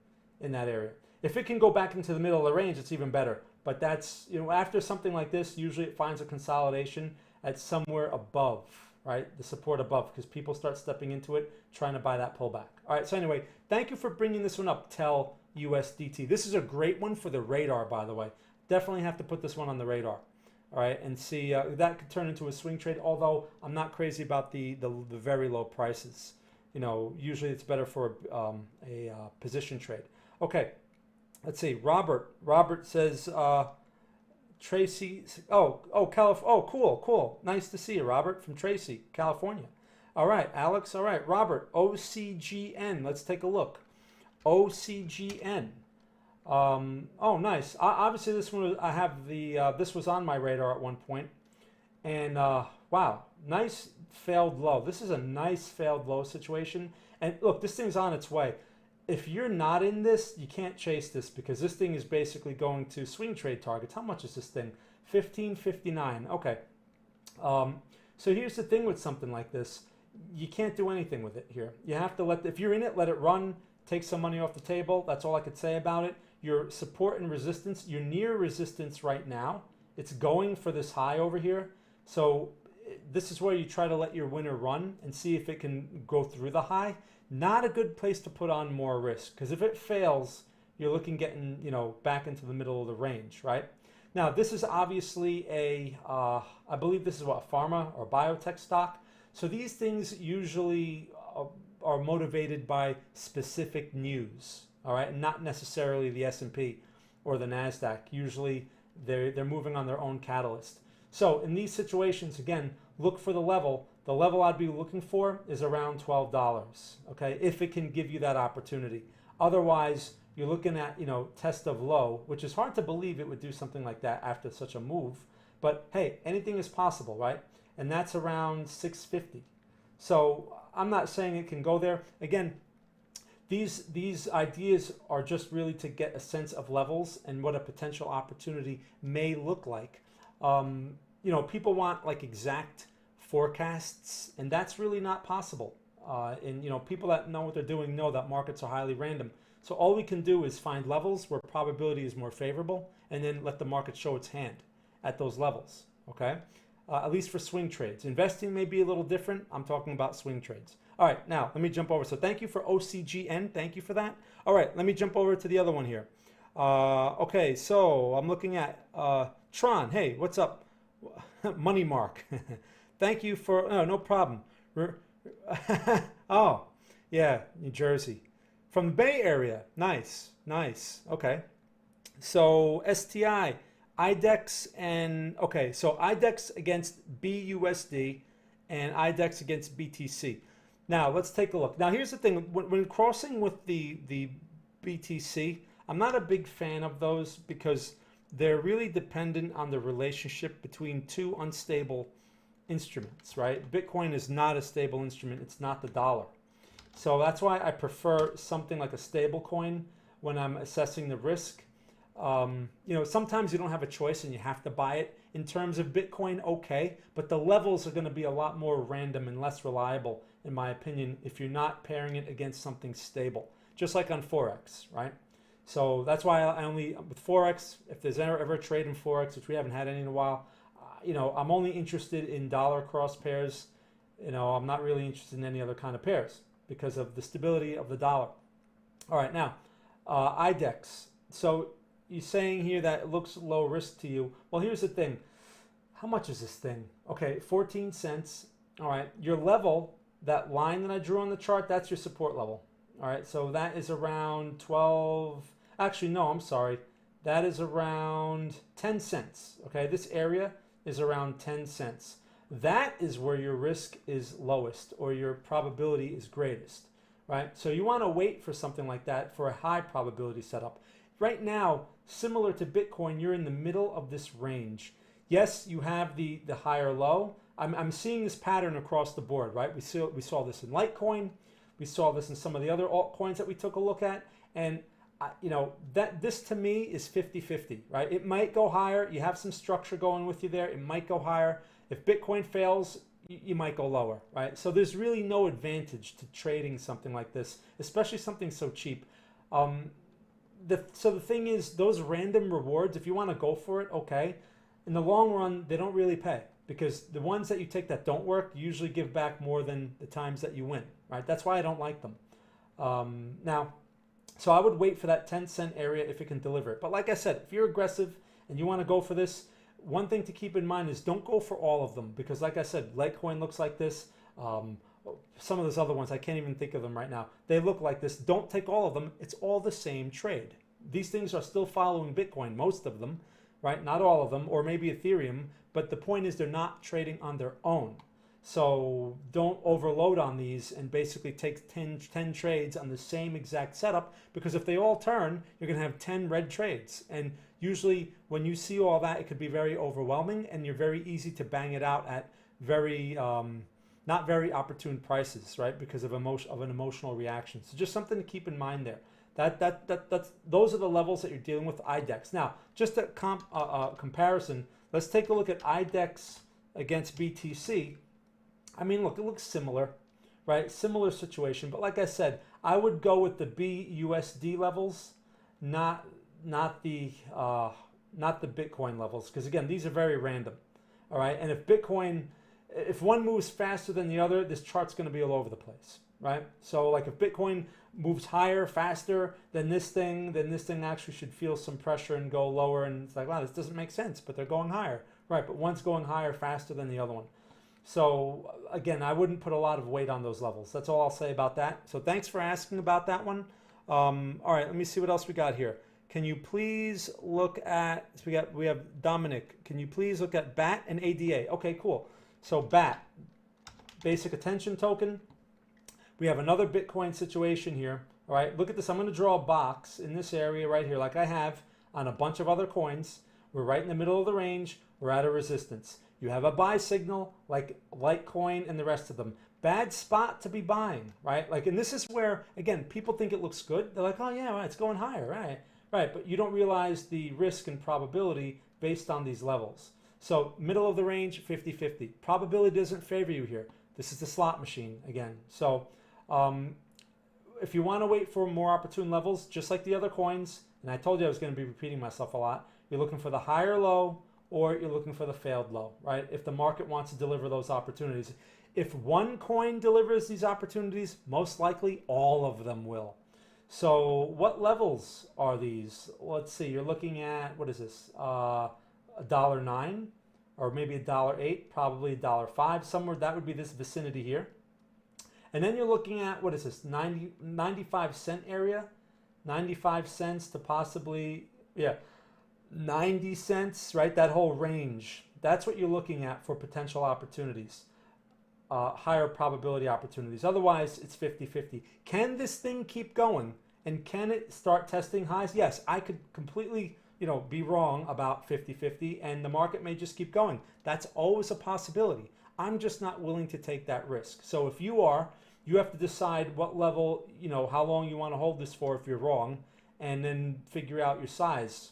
in that area. If it can go back into the middle of the range, it's even better. But that's, you know, after something like this, usually it finds a consolidation at somewhere above, right? The support above, because people start stepping into it, trying to buy that pullback. All right, so anyway, thank you for bringing this one up, Tell USDT. This is a great one for the radar, by the way. Definitely have to put this one on the radar. All right, and see, that could turn into a swing trade, although I'm not crazy about the very low prices. You know, usually it's better for a position trade. Okay, let's see. Robert says, Tracy, cool. Nice to see you, Robert, from Tracy, California. All right, Alex, all right. Robert, OCGN, let's take a look. OCGN. Oh, nice. Obviously, this one I have this was on my radar at one point, and wow, nice failed low. This is a nice failed low situation. And look, this thing's on its way. If you're not in this, you can't chase this because this thing is basically going to swing trade targets. How much is this thing? 15.59. Okay. So here's the thing with something like this. You can't do anything with it here. You have to if you're in it, let it run. Take some money off the table. That's all I could say about it. Your support and resistance, you're near resistance right now. It's going for this high over here. So this is where you try to let your winner run and see if it can go through the high. Not a good place to put on more risk, because if it fails, you're getting, you know, back into the middle of the range, right? Now, this is obviously I believe this is what, a pharma or biotech stock. So these things usually are motivated by specific news, all right, and not necessarily the S&P or the Nasdaq. Usually they're moving on their own catalyst. So in these situations, again, look for the level. The level I'd be looking for is around $12, okay, if it can give you that opportunity. Otherwise, you're looking at, you know, test of low, which is hard to believe it would do something like that after such a move. But hey, anything is possible, right? And that's around 650. So I'm not saying it can go there. Again, these ideas are just really to get a sense of levels and what a potential opportunity may look like. You know, people want like exact forecasts, and that's really not possible. And you know, people that know what they're doing know that markets are highly random. So all we can do is find levels where probability is more favorable, and then let the market show its hand at those levels. Okay, at least for swing trades. Investing may be a little different. I'm talking about swing trades. All right, now let me jump over. So thank you for OCGN. Thank you for that. All right, let me jump over to the other one here. Okay, so I'm looking at Tron. Hey, what's up? Money Mark. Thank you for, no problem. Oh, yeah, New Jersey. From the Bay Area. Nice, nice. Okay. So STI, IDEX, and okay, so IDEX against BUSD and IDEX against BTC. Now let's take a look. Now here's the thing: when crossing with the BTC, I'm not a big fan of those because they're really dependent on the relationship between two unstable instruments, right? Bitcoin is not a stable instrument; it's not the dollar. So that's why I prefer something like a stable coin when I'm assessing the risk. Sometimes you don't have a choice and you have to buy it. In terms of Bitcoin, okay, but the levels are going to be a lot more random and less reliable, in my opinion, if you're not pairing it against something stable, just like on Forex, right? So that's why I only, with Forex, if there's ever a trade in Forex, which we haven't had any in a while, I'm only interested in dollar cross pairs. I'm not really interested in any other kind of pairs because of the stability of the dollar. All right, now, IDEX. So you're saying here that it looks low risk to you. Well, here's the thing. How much is this thing? Okay, 14 cents. All right, your level, that line that I drew on the chart, that's your support level. All right, so that is around 12. Actually, no, I'm sorry. That is around 10 cents. Okay, this area is around 10 cents. That is where your risk is lowest or your probability is greatest, right? So you want to wait for something like that for a high probability setup. Right now, similar to Bitcoin, you're in the middle of this range. Yes, you have the higher low. I'm seeing this pattern across the board, right? We saw this in Litecoin. We saw this in some of the other altcoins that we took a look at. And, this to me is 50-50, right? It might go higher. You have some structure going with you there. It might go higher. If Bitcoin fails, you might go lower, right? So there's really no advantage to trading something like this, especially something so cheap. So the thing is, those random rewards, if you want to go for it, okay. In the long run, they don't really pay because the ones that you take that don't work usually give back more than the times that you win, right? That's why I don't like them. So I would wait for that 10-cent area if it can deliver it. But like I said, if you're aggressive and you want to go for this, one thing to keep in mind is don't go for all of them because like I said, Litecoin looks like this. Some of those other ones, I can't even think of them right now. They look like this. Don't take all of them. It's all the same trade. These things are still following Bitcoin, most of them, right? Not all of them, or maybe Ethereum. But the point is they're not trading on their own. So don't overload on these and basically take 10 trades on the same exact setup because if they all turn, you're going to have 10 red trades. And usually when you see all that, it could be very overwhelming and you're very easy to bang it out at very not very opportune prices, right? Because of an emotional reaction. So just something to keep in mind there. Those are the levels that you're dealing with IDEX. Now, just a comparison, let's take a look at IDEX against BTC. I mean, look, it looks similar, right? Similar situation, but like I said, I would go with the BUSD levels, not the Bitcoin levels, because again, these are very random. All right, and if one moves faster than the other, this chart's going to be all over the place, right? So like if Bitcoin moves higher, faster than this thing actually should feel some pressure and go lower. And it's like, wow, this doesn't make sense, but they're going higher, right? But one's going higher faster than the other one. So again, I wouldn't put a lot of weight on those levels. That's all I'll say about that. So thanks for asking about that one. All right, let me see what else we got here. Can you please look at, so we have Dominic. Can you please look at BAT and ADA? Okay, cool. So BAT, basic attention token. We have another Bitcoin situation here. All right, look at this. I'm going to draw a box in this area right here like I have on a bunch of other coins. We're right in the middle of the range. We're at a resistance. You have a buy signal like Litecoin and the rest of them. Bad spot to be buying, right? Like, and this is where, again, people think it looks good. They're like, oh yeah, right, it's going higher, right? Right, but you don't realize the risk and probability based on these levels. So middle of the range, 50-50. Probability doesn't favor you here. This is the slot machine again. So if you want to wait for more opportune levels, just like the other coins, and I told you I was going to be repeating myself a lot, you're looking for the higher low or you're looking for the failed low, right? If the market wants to deliver those opportunities. If one coin delivers these opportunities, most likely all of them will. So what levels are these? Let's see, you're looking at, what is this? $1.09 or maybe $1.08, probably $1.05, somewhere that would be this vicinity here. And then you're looking at, what is this, 95 cent area? 95 cents to possibly, yeah, 90 cents, right? That whole range. That's what you're looking at for potential opportunities, higher probability opportunities. Otherwise, it's 50-50. Can this thing keep going? And can it start testing highs? Yes, I could completely, be wrong about 50-50, and the market may just keep going. That's always a possibility. I'm just not willing to take that risk. So if you are, you have to decide what level, how long you want to hold this for if you're wrong, and then figure out your size,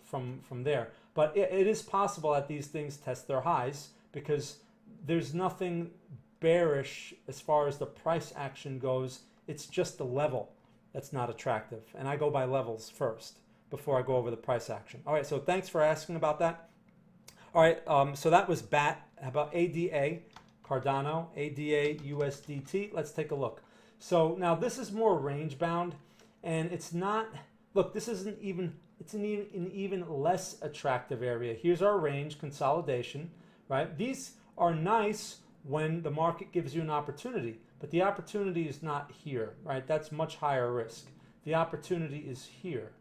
from there. But it is possible that these things test their highs because there's nothing bearish as far as the price action goes. It's just the level that's not attractive. And I go by levels first before I go over the price action. All right, so thanks for asking about that. All right, so that was BAT. How about ADA, Cardano, ADA, USDT? Let's take a look. So now this is more range bound, and it's not, look, this isn't even, it's an even less attractive area. Here's our range consolidation, right? These are nice when the market gives you an opportunity, but the opportunity is not here, right? That's much higher risk. The opportunity is here,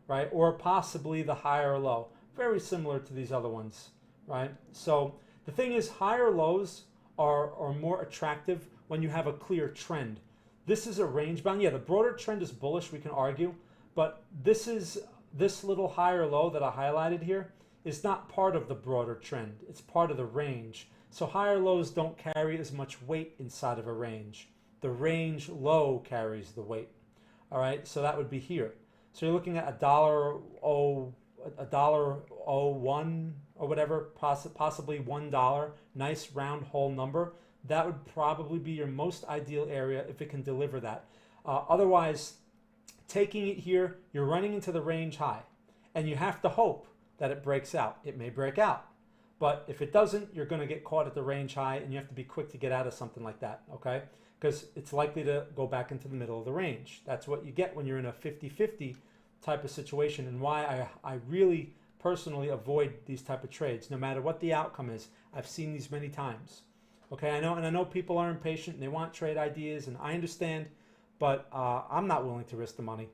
right? Or possibly the higher low, very similar to these other ones, right? So the thing is, higher lows are more attractive when you have a clear trend. This is a range bound. Yeah, the broader trend is bullish, we can argue, but this little higher low that I highlighted here is not part of the broader trend. It's part of the range. So higher lows don't carry as much weight inside of a range. The range low carries the weight. All right, so that would be here. So you're looking at $1.01 or whatever, possibly $1, nice round whole number. That would probably be your most ideal area if it can deliver that. Otherwise, taking it here, you're running into the range high, and you have to hope that it breaks out. It may break out, but if it doesn't, you're going to get caught at the range high, and you have to be quick to get out of something like that, okay? Because it's likely to go back into the middle of the range. That's what you get when you're in a 50-50 type of situation, and why I really personally avoid these type of trades, no matter what the outcome is. I've seen these many times. Okay, I know people are impatient and they want trade ideas, and I understand, but I'm not willing to risk the money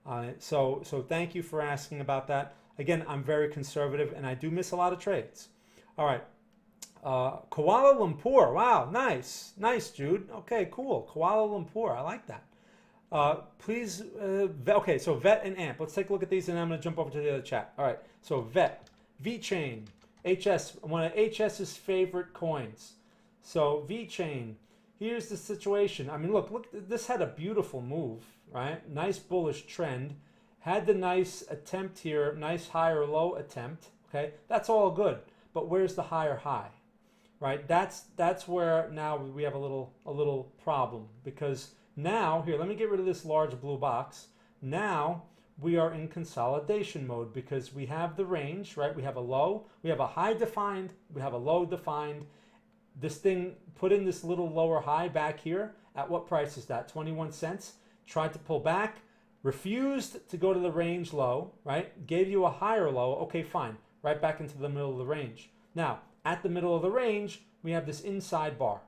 on it. So thank you for asking about that. Again, I'm very conservative and I do miss a lot of trades. All right, Kuala Lumpur. Wow, nice, Jude. Okay, cool. Kuala Lumpur. I like that. Please, okay, so VET and AMP. Let's take a look at these, and I'm going to jump over to the other chat. All right, so VET, VeChain, HS, one of HS's favorite coins. So VeChain, here's the situation. I mean, look, this had a beautiful move, right? Nice bullish trend. Had the nice attempt here, nice higher low attempt, okay? That's all good, but where's the higher high, right? That's where now we have a little problem, because now, here, let me get rid of this large blue box. Now we are in consolidation mode because we have the range, right? We have a low, we have a high defined, we have a low defined. This thing put in this little lower high back here. At what price is that? 21 cents. Tried to pull back, refused to go to the range low, right? Gave you a higher low. Okay, fine. Right back into the middle of the range. Now, at the middle of the range, we have this inside bar.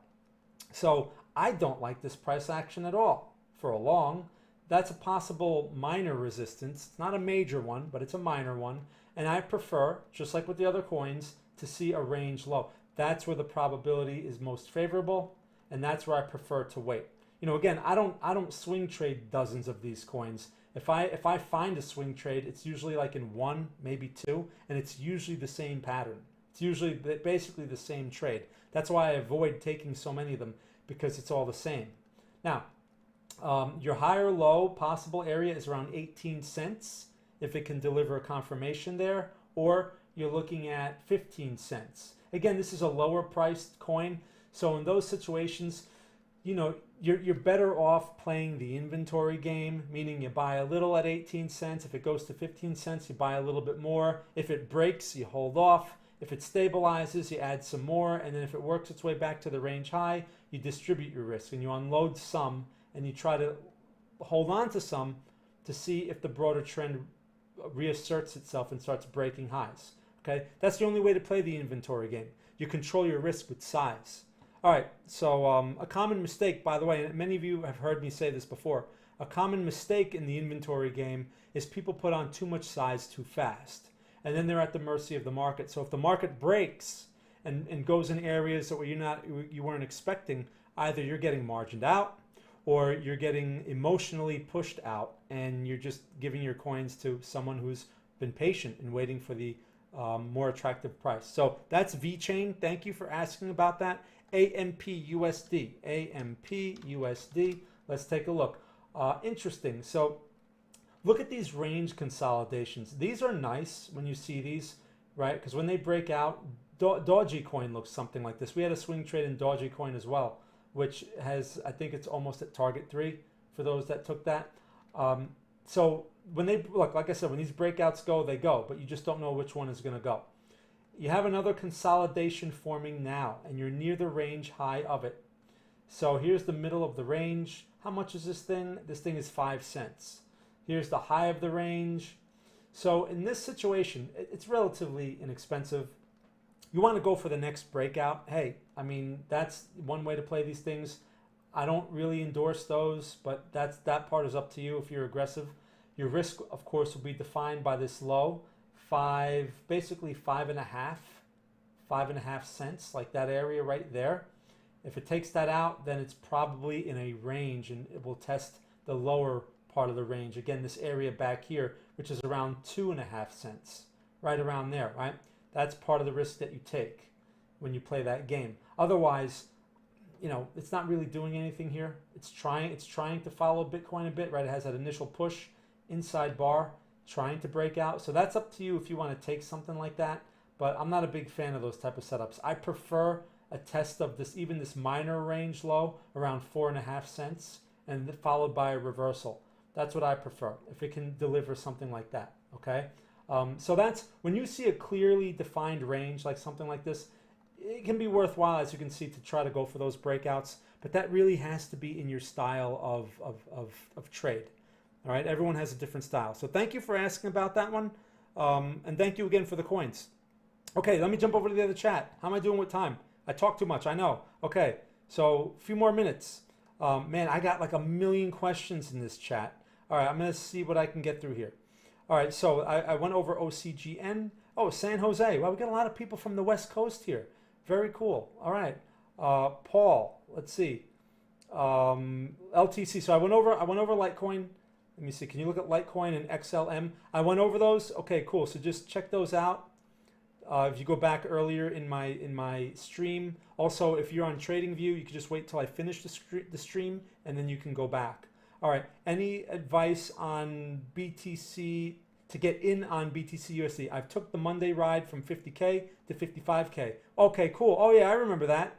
So I don't like this price action at all for a long. That's a possible minor resistance. It's not a major one, but it's a minor one. And I prefer, just like with the other coins, to see a range low. That's where the probability is most favorable, and that's where I prefer to wait. Again, I don't swing trade dozens of these coins. If I find a swing trade, it's usually like in one, maybe two, and it's usually the same pattern. It's usually basically the same trade. That's why I avoid taking so many of them, because it's all the same. Now, your higher low possible area is around 18 cents if it can deliver a confirmation there, or you're looking at 15 cents. Again, this is a lower priced coin, so in those situations, you're better off playing the inventory game, meaning you buy a little at 18 cents. If it goes to 15 cents, you buy a little bit more. If it breaks, you hold off. If it stabilizes, you add some more, and then if it works its way back to the range high, you distribute your risk and you unload some, and you try to hold on to some to see if the broader trend reasserts itself and starts breaking highs. Okay, that's the only way to play the inventory game. You control your risk with size. All right, so a common mistake, by the way, and many of you have heard me say this before, a common mistake in the inventory game is people put on too much size too fast, and then they're at the mercy of the market. So if the market breaks and goes in areas that you weren't expecting, either you're getting margined out or you're getting emotionally pushed out, and you're just giving your coins to someone who's been patient and waiting for the more attractive price. So that's VeChain. Thank you for asking about that. AMPUSD. AMPUSD. Let's take a look. Interesting. So look at these range consolidations. These are nice when you see these, right? Because when they break out, Dogecoin looks something like this. We had a swing trade in Dogecoin as well, which has, I think it's almost at target 3 for those that took that. So when they look, like I said, when these breakouts go, they go, but you just don't know which one is going to go. You have another consolidation forming now, and you're near the range high of it. So here's the middle of the range. How much is this thing? This thing is 5 cents. Here's the high of the range. So in this situation, it's relatively inexpensive. You want to go for the next breakout. Hey, I mean, that's one way to play these things. I don't really endorse those, but that part is up to you if you're aggressive. Your risk, of course, will be defined by this low, basically 5.5 cents, like that area right there. If it takes that out, then it's probably in a range, and it will test the lower part of the range. Again, this area back here, which is around 2.5 cents, right around there, right? That's part of the risk that you take when you play that game. Otherwise, you know, it's not really doing anything here. It's trying to follow Bitcoin a bit, right? It has that initial push, inside bar, trying to break out. So that's up to you if you want to take something like that. But I'm not a big fan of those type of setups. I prefer a test of this, even this minor range low around 4.5 cents, and followed by a reversal. That's what I prefer, if it can deliver something like that, okay? So that's, when you see a clearly defined range like something like this, it can be worthwhile, as you can see, to try to go for those breakouts, but that really has to be in your style of trade. All right, everyone has a different style. So thank you for asking about that one, and thank you again for the coins. Okay, let me jump over to the other chat. How am I doing with time? I talk too much, I know. Okay, so a few more minutes. Man, I got like a million questions in this chat. All right, I'm going to see what I can get through here. All right, so I went over OCGN. Oh, San Jose. Well, we got a lot of people from the West Coast here. Very cool. All right. Paul, let's see. LTC. So I went over Litecoin. Let me see. Can you look at Litecoin and XLM? I went over those. Okay, cool. So just check those out. If you go back earlier in my stream. Also, if you're on TradingView, you can just wait till I finish the stream, and then you can go back. All right. Any advice on BTC to get in on BTC USD? I've took the Monday ride from 50K to 55K. Okay, cool. Oh yeah, I remember that.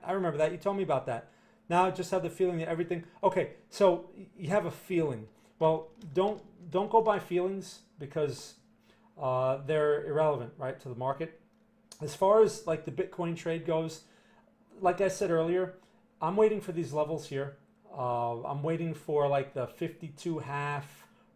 You told me about that. Now I just have the feeling that everything. Okay, so you have a feeling. Well, don't go by feelings, because they're irrelevant, right, to the market. As far as like the Bitcoin trade goes, like I said earlier, I'm waiting for these levels here. I'm waiting for like the 52.5,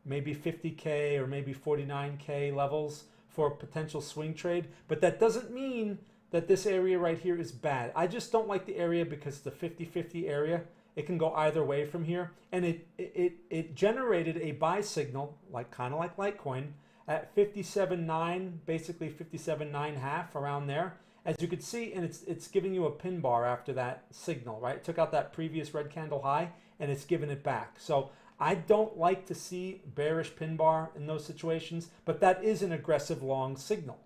maybe 50K or maybe 49K levels for a potential swing trade. But that doesn't mean that this area right here is bad. I just don't like the area because the 50-50 area, it can go either way from here. And it generated a buy signal, like kind of like Litecoin, at 57.9, basically 57.9.5, around there. As you could see, and it's giving you a pin bar after that signal, right? It took out that previous red candle high, and it's giving it back. So I don't like to see bearish pin bar in those situations, but that is an aggressive long signal.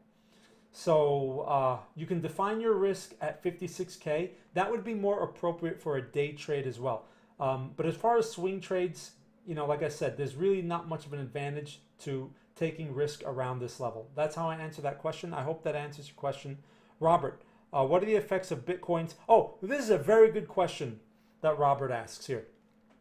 So you can define your risk at 56K. That would be more appropriate for a day trade as well. But as far as swing trades, you know, like I said, there's really not much of an advantage to taking risk around this level. That's how I answer that question. I hope that answers your question. Robert, what are the effects of Bitcoins? Oh, this is a very good question that Robert asks here.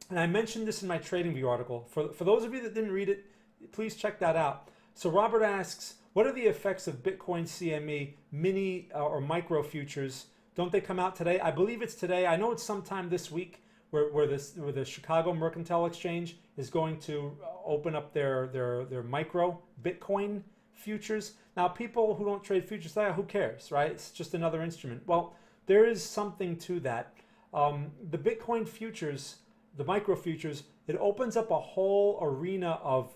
And I mentioned this in my TradingView article. For those of you that didn't read it, please check that out. So Robert asks, what are the effects of Bitcoin CME mini or micro futures? Don't they come out today? I believe it's today. I know it's sometime this week where the Chicago Mercantile Exchange is going to open up their micro Bitcoin futures. Now, people who don't trade futures, who cares, right? It's just another instrument. Well, there is something to that. The Bitcoin futures, the micro futures, it opens up a whole arena of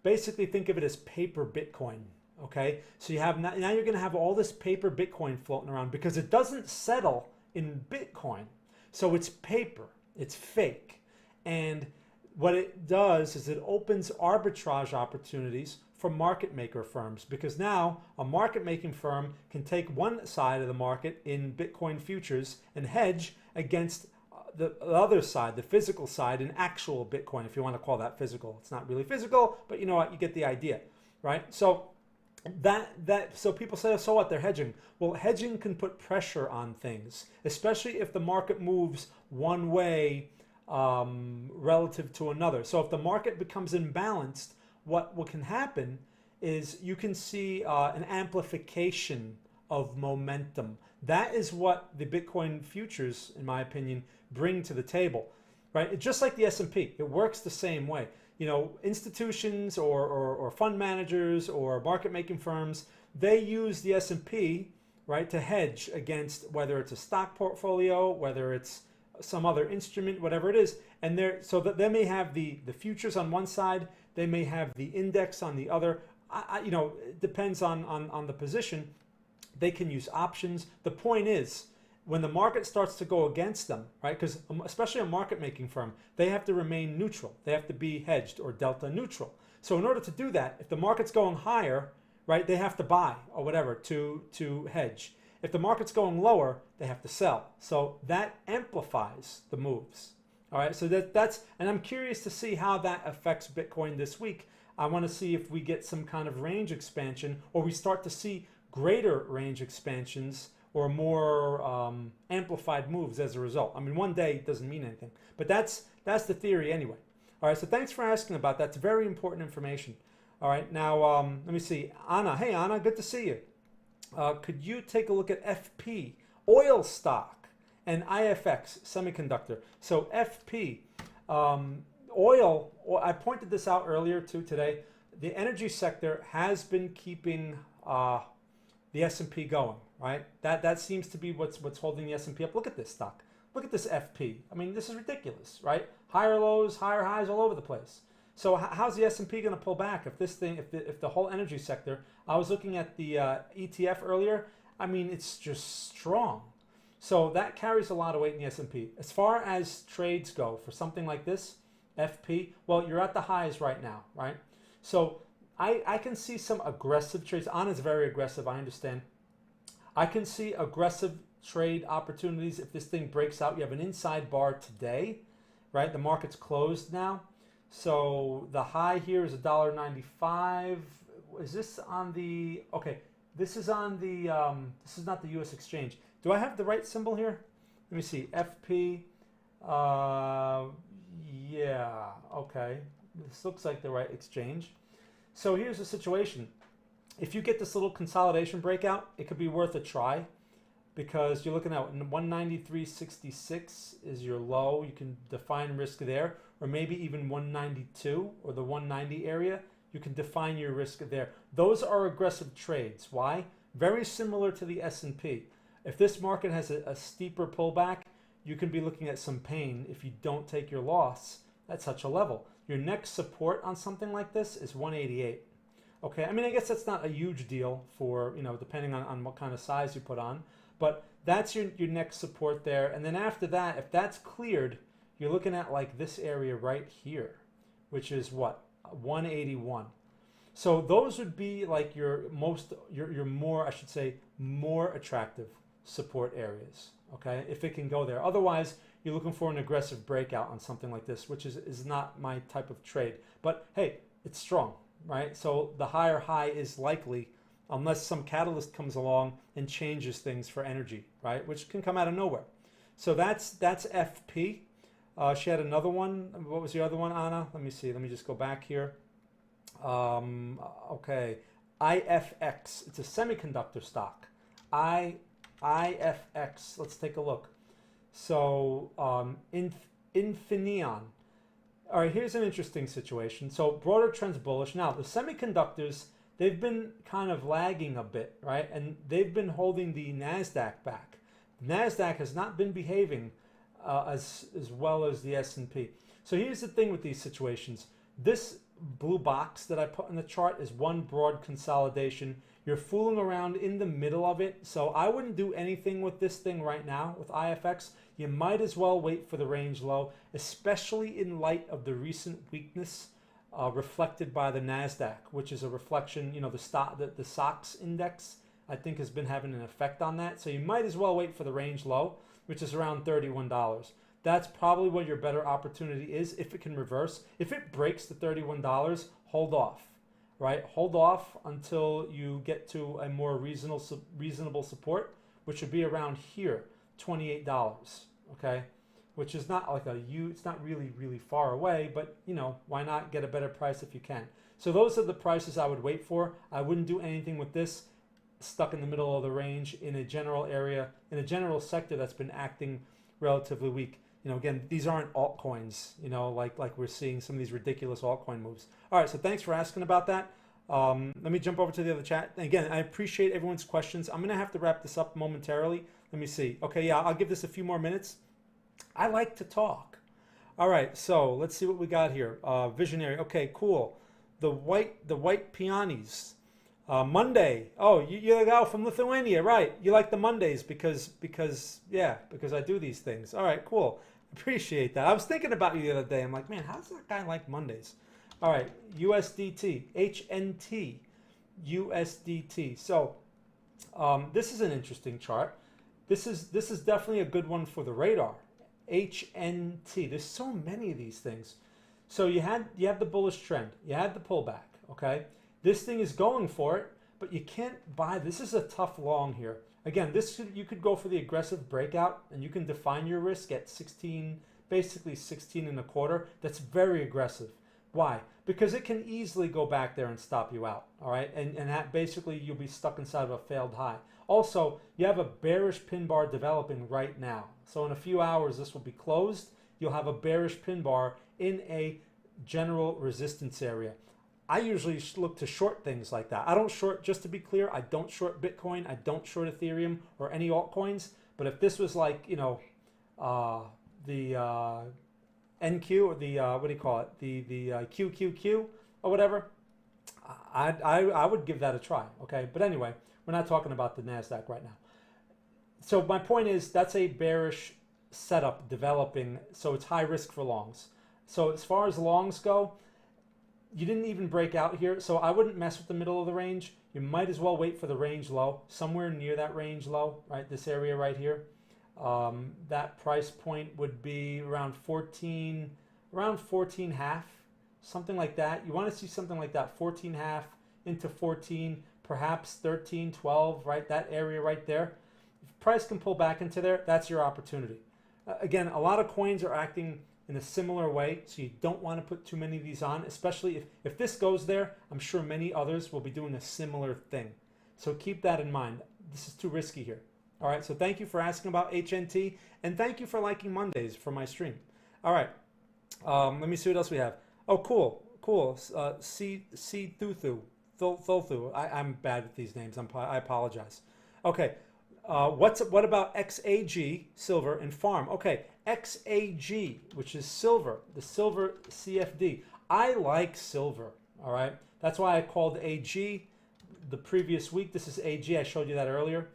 basically think of it as paper Bitcoin. Okay, so you have now you're going to have all this paper Bitcoin floating around because it doesn't settle in Bitcoin. So it's paper, it's fake. And what it does is it opens arbitrage opportunities for market maker firms, because now a market making firm can take one side of the market in Bitcoin futures and hedge against the other side, the physical side, in actual Bitcoin, if you want to call that physical. It's not really physical, but you know what, you get the idea, right? So so people say, so what, they're hedging. Well, hedging can put pressure on things, especially if the market moves one way relative to another. So if the market becomes imbalanced, what can happen is you can see an amplification of momentum. That is what the Bitcoin futures, in my opinion, bring to the table, right? Just like the S&P, it works the same way. You know, institutions or fund managers or market making firms, they use the S&P, right, to hedge against whether it's a stock portfolio, whether it's some other instrument, whatever it is. And so that they may have the futures on one side, they may have the index on the other. You know, it depends on the position. They can use options. The point is, when the market starts to go against them, right, because especially a market making firm, they have to remain neutral. They have to be hedged or delta neutral. So in order to do that, if the market's going higher, right, they have to buy or whatever to hedge. If the market's going lower, they have to sell. So that amplifies the moves. All right, so and I'm curious to see how that affects Bitcoin this week. I want to see if we get some kind of range expansion, or we start to see greater range expansions or more amplified moves as a result. I mean, one day doesn't mean anything, but that's the theory anyway. All right, so thanks for asking about that. It's very important information. All right, now let me see. Anna, hey Anna, good to see you. Could you take a look at FP, oil stock, and IFX, semiconductor? So FP, oil, I pointed this out earlier too today. The energy sector has been keeping the S&P going, right? That seems to be what's holding the S&P up. Look at this stock. Look at this FP. I mean, this is ridiculous, right? Higher lows, higher highs all over the place. So how's the S&P going to pull back if this thing, if the whole energy sector? I was looking at the ETF earlier. I mean, it's just strong. So that carries a lot of weight in the S&P. As far as trades go for something like this, FP, well, you're at the highs right now, right? So I can see some aggressive trades. Anna's very aggressive, I understand. I can see aggressive trade opportunities if this thing breaks out. You have an inside bar today, right? The market's closed now. So the high here is $1.95. Is this on the, okay, this is on the, this is not the US exchange. Do I have the right symbol here? Let me see, FP, yeah, okay. This looks like the right exchange. So here's the situation. If you get this little consolidation breakout, it could be worth a try, because you're looking at 193.66 is your low. You can define risk there, or maybe even 192 or the 190 area. You can define your risk there. Those are aggressive trades. Why? Very similar to the S&P. If this market has a steeper pullback, you can be looking at some pain if you don't take your loss at such a level. Your next support on something like this is 188. Okay, I mean, I guess that's not a huge deal for, you know, depending on what kind of size you put on, but that's your next support there. And then after that, if that's cleared, you're looking at like this area right here, which is what? 181. So those would be like your more, I should say, more attractive support areas, okay, if it can go there. Otherwise, you're looking for an aggressive breakout on something like this, which is not my type of trade. But hey, it's strong, right? So the higher high is likely, unless some catalyst comes along and changes things for energy, right? Which can come out of nowhere. So that's FP. She had another one. What was the other one, Anna? Let me see. Let me just go back here. Okay, IFX. It's a semiconductor stock. IFX. Let's take a look. So Infineon. All right, here's an interesting situation. So broader trends bullish. Now the semiconductors, they've been kind of lagging a bit, right? And they've been holding the Nasdaq back. The Nasdaq has not been behaving as well as the S&P. So here's the thing with these situations. This blue box that I put in the chart is one broad consolidation. You're fooling around in the middle of it. So I wouldn't do anything with this thing right now with IFX. You might as well wait for the range low, especially in light of the recent weakness reflected by the Nasdaq, which is a reflection, you know, the SOX index, I think, has been having an effect on that. So you might as well wait for the range low, which is around $31. That's probably what your better opportunity is if it can reverse. If it breaks the $31, hold off, right? Hold off until you get to a more reasonable support, which would be around here, $28, okay? Which is not like it's not really far away, but you know, why not get a better price if you can? So those are the prices I would wait for. I wouldn't do anything with this stuck in the middle of the range in a general area, in a general sector that's been acting relatively weak. You know, again, these aren't altcoins, you know, like we're seeing some of these ridiculous altcoin moves. All right, so thanks for asking about that. Let me jump over to the other chat. Again, I appreciate everyone's questions. I'm going to have to wrap this up momentarily. Let me see. Okay, yeah, I'll give this a few more minutes. I like to talk. All right, so let's see what we got here. Visionary. Okay, cool. The white peonies. Monday. Oh, you're the guy from Lithuania, right? You like the Mondays because I do these things. All right, cool. Appreciate that. I was thinking about you the other day. I'm like, man, how does that guy like Mondays? All right, USDT, HNT, USDT. So this is an interesting chart. This is definitely a good one for the radar. HNT. There's so many of these things. So you have the bullish trend. You had the pullback. Okay. This thing is going for it, but you can't buy. This is a tough long here. Again, you could go for the aggressive breakout, and you can define your risk at 16, basically 16 and a quarter. That's very aggressive. Why? Because it can easily go back there and stop you out. All right, and that basically you'll be stuck inside of a failed high. Also, you have a bearish pin bar developing right now. So in a few hours, this will be closed. You'll have a bearish pin bar in a general resistance area. I usually look to short things like that. I don't short, just to be clear, I don't short Bitcoin, I don't short Ethereum or any altcoins. But if this was like, you know, the NQ or the, what do you call it? The QQQ or whatever, I would give that a try, okay? But anyway, we're not talking about the Nasdaq right now. So my point is that's a bearish setup developing, so it's high risk for longs. So as far as longs go, you didn't even break out here, so I wouldn't mess with the middle of the range. You might as well wait for the range low, somewhere near that range low, right? This area right here. That price point would be around 14.5, something like that. You want to see something like that, 14.5 into 14, perhaps 13, 12, right? That area right there. If price can pull back into there, that's your opportunity. Again, a lot of coins are acting in a similar way, so you don't want to put too many of these on, especially if this goes there. I'm sure many others will be doing a similar thing. So keep that in mind. This is too risky here. All right, so thank you for asking about HNT, and thank you for liking Mondays for my stream. All right, let me see what else we have. Oh, cool. Thulthu. I'm bad with these names. I apologize. Okay, what about XAG, silver, and farm? Okay, XAG, which is silver, the silver CFD. I like silver, all right? That's why I called AG the previous week. This is AG. I showed you that earlier.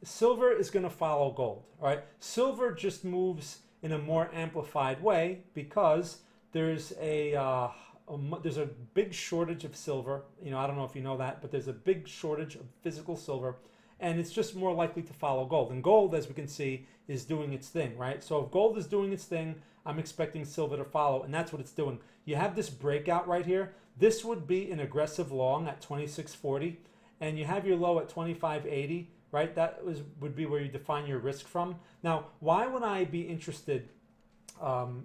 Silver is going to follow gold, all right? Silver just moves in a more amplified way because there's a big shortage of silver. You know, I don't know if you know that, but there's a big shortage of physical silver, and it's just more likely to follow gold. And gold, as we can see, is doing its thing, right? So if gold is doing its thing, I'm expecting silver to follow, and that's what it's doing. You have this breakout right here. This would be an aggressive long at 26.40, and you have your low at 25.80, right? That would be where you define your risk from. Now, why would I be interested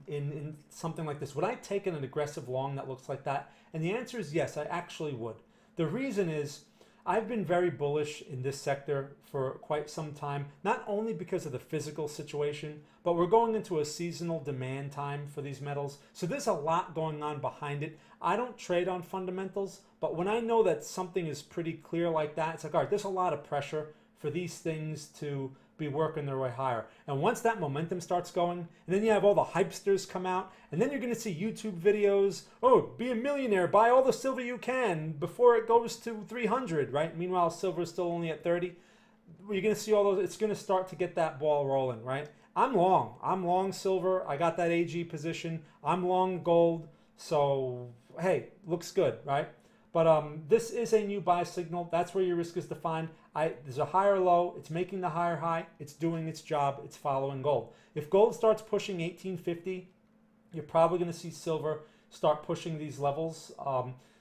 in something like this? Would I take an aggressive long that looks like that? And the answer is yes, I actually would. The reason is I've been very bullish in this sector for quite some time, not only because of the physical situation, but we're going into a seasonal demand time for these metals. So there's a lot going on behind it. I don't trade on fundamentals, but when I know that something is pretty clear like that, it's like, all right, there's a lot of pressure for these things to be working their way higher. And once that momentum starts going, and then you have all the hypesters come out, and then you're going to see YouTube videos, oh, be a millionaire, buy all the silver you can before it goes to 300, right? Meanwhile, silver is still only at 30. You're going to see all those, it's going to start to get that ball rolling, right? I'm long silver. I got that AG position. I'm long gold. So, hey, looks good, right? But this is a new buy signal. That's where your risk is defined. There's a higher low. It's making the higher high. It's doing its job. It's following gold. If gold starts pushing 1850, you're probably going to see silver start pushing these levels.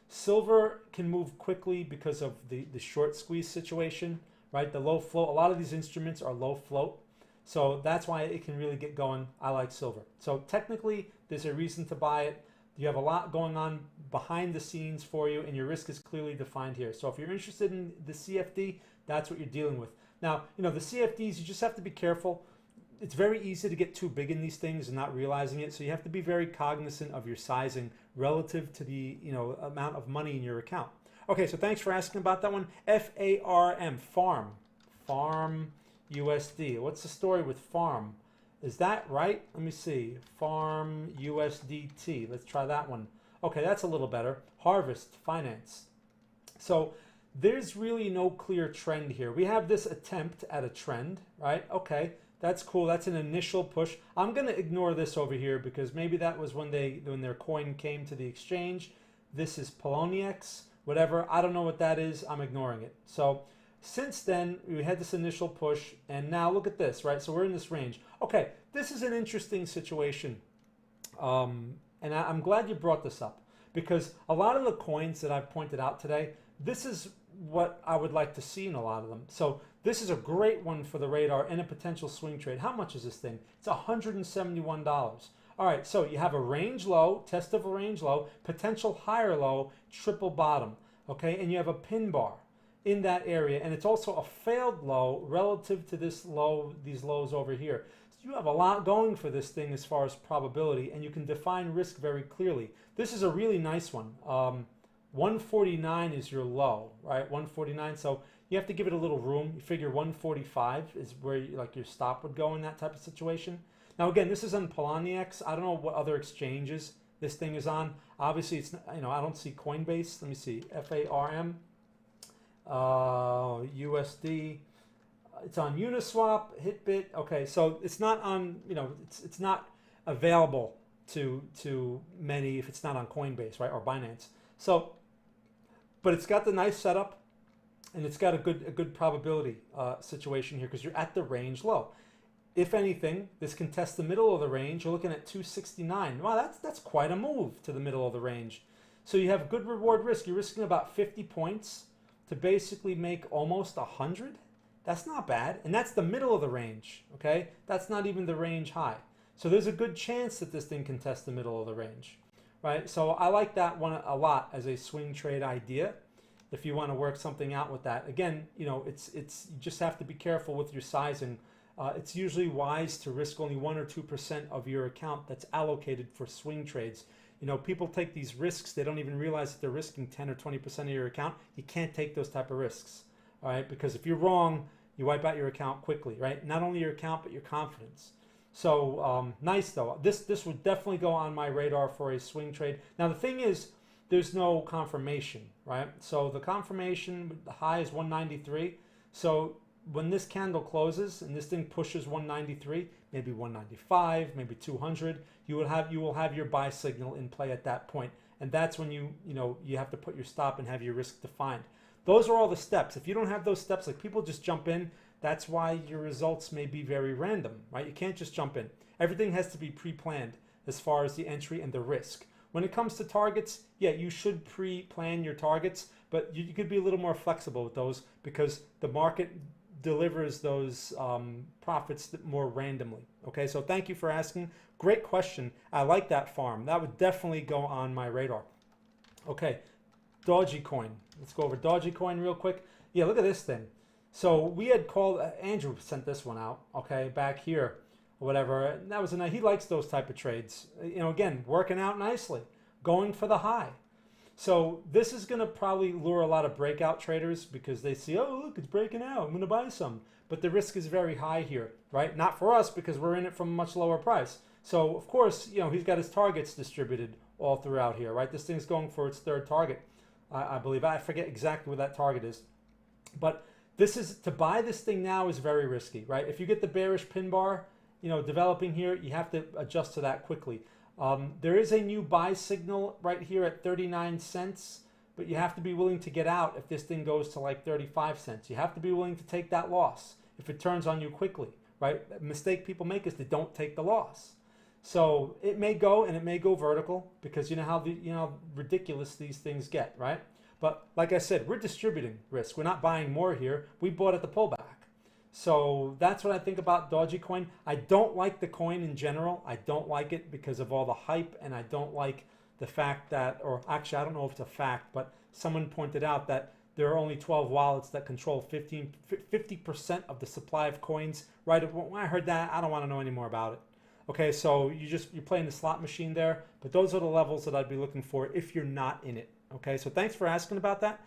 Silver can move quickly because of the short squeeze situation, right? The low float. A lot of these instruments are low float. So that's why it can really get going. I like silver. So technically, there's a reason to buy it. You have a lot going on behind the scenes for you, and your risk is clearly defined here. So if you're interested in the CFD, that's what you're dealing with. Now, you know, the CFDs, you just have to be careful. It's very easy to get too big in these things and not realizing it. So you have to be very cognizant of your sizing relative to the, you know, amount of money in your account. Okay, so thanks for asking about that one. FARM, farm USD. What's the story with farm? Is that right? Let me see. Farm USDT. Let's try that one. Okay, that's a little better. Harvest finance. So there's really no clear trend here. We have this attempt at a trend, right? Okay, that's cool. That's an initial push. I'm going to ignore this over here because maybe that was when their coin came to the exchange. This is Poloniex, whatever. I don't know what that is. I'm ignoring it. So since then, we had this initial push, and now look at this, right? So we're in this range. Okay, this is an interesting situation, and I'm glad you brought this up because a lot of the coins that I've pointed out today, this is what I would like to see in a lot of them. So this is a great one for the radar and a potential swing trade. How much is this thing? It's $171. All right, so you have a range low, test of a range low, potential higher low, triple bottom, okay? And you have a pin bar in that area, and it's also a failed low relative to this low, these lows over here. So you have a lot going for this thing as far as probability, and you can define risk very clearly. This is a really nice one. 149 is your low, right? 149. So you have to give it a little room. You figure 145 is where like your stop would go in that type of situation. Now again, this is on Poloniex. I don't know what other exchanges this thing is on. Obviously, it's, you know, I don't see Coinbase. Let me see. FARM. USD, it's on Uniswap, Hitbit. Okay, so it's not on, you know, it's not available to many if it's not on Coinbase, right, or Binance. So, but it's got the nice setup, and it's got a good probability situation here because you're at the range low. If anything, this can test the middle of the range. You're looking at 269. Wow, that's quite a move to the middle of the range. So you have good reward risk. You're risking about 50 points to basically make almost 100. That's not bad, and that's the middle of the range, okay? That's not even the range high. So there's a good chance that this thing can test the middle of the range, right? So I like that one a lot as a swing trade idea if you want to work something out with that. Again, you know, you just have to be careful with your sizing. It's usually wise to risk only 1 or 2% of your account that's allocated for swing trades. You know, people take these risks. They don't even realize that they're risking 10 or 20% of your account. You can't take those type of risks, all right? Because if you're wrong, you wipe out your account quickly, right? Not only your account, but your confidence. So nice though. This would definitely go on my radar for a swing trade. Now the thing is, there's no confirmation, right? So the confirmation, the high is 193. So when this candle closes and this thing pushes 193, maybe 195, maybe 200, you will have your buy signal in play at that point, and that's when you have to put your stop and have your risk defined. Those are all the steps. If you don't have those steps, like people just jump in, that's why your results may be very random, right? You can't just jump in. Everything has to be pre-planned as far as the entry and the risk. When it comes to targets, yeah, you should pre-plan your targets, but you could be a little more flexible with those because the market delivers those profits more randomly. Okay, so thank you for asking. Great question. I like that farm. That would definitely go on my radar. Okay, Dogecoin. Let's go over Dogecoin real quick. Yeah, look at this thing. So we had called, Andrew sent this one out, okay, back here, or whatever. And that was he likes those type of trades. You know, again, working out nicely, going for the high. So this is going to probably lure a lot of breakout traders because they see, oh, look, it's breaking out. I'm going to buy some. But the risk is very high here, right? Not for us because we're in it from a much lower price. So, of course, you know, he's got his targets distributed all throughout here, right? This thing's going for its third target, I believe. I forget exactly what that target is. But this is, to buy this thing now is very risky, right? If you get the bearish pin bar, you know, developing here, you have to adjust to that quickly. There is a new buy signal right here at 39 cents, but you have to be willing to get out if this thing goes to like 35 cents. You have to be willing to take that loss if it turns on you quickly, right? A mistake people make is they don't take the loss. So it may go, and it may go vertical because you know how ridiculous these things get, right? But like I said, we're distributing risk. We're not buying more here. We bought at the pullback. So that's what I think about Dogecoin. I don't like the coin in general. I don't like it because of all the hype, and I don't like the fact that, or actually I don't know if it's a fact, but someone pointed out that there are only 12 wallets that control 50% of the supply of coins. Right? When I heard that, I don't want to know any more about it. Okay, so you're playing the slot machine there, but those are the levels that I'd be looking for if you're not in it. Okay, so thanks for asking about that.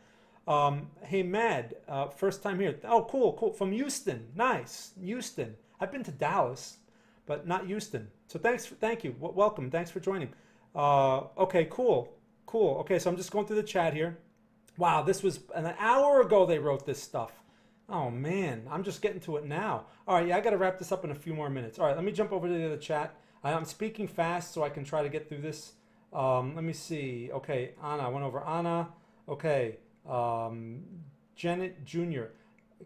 Hey, Mad, first time here. Oh, cool. From Houston. Nice. Houston. I've been to Dallas, but not Houston. So thank you. Welcome. Thanks for joining. Okay, cool. Okay, so I'm just going through the chat here. Wow, this was an hour ago they wrote this stuff. Oh, man. I'm just getting to it now. All right, yeah, I got to wrap this up in a few more minutes. All right, let me jump over to the other chat. I'm speaking fast so I can try to get through this. Let me see. Okay, Anna. I went over Anna. Okay. Janet Jr.,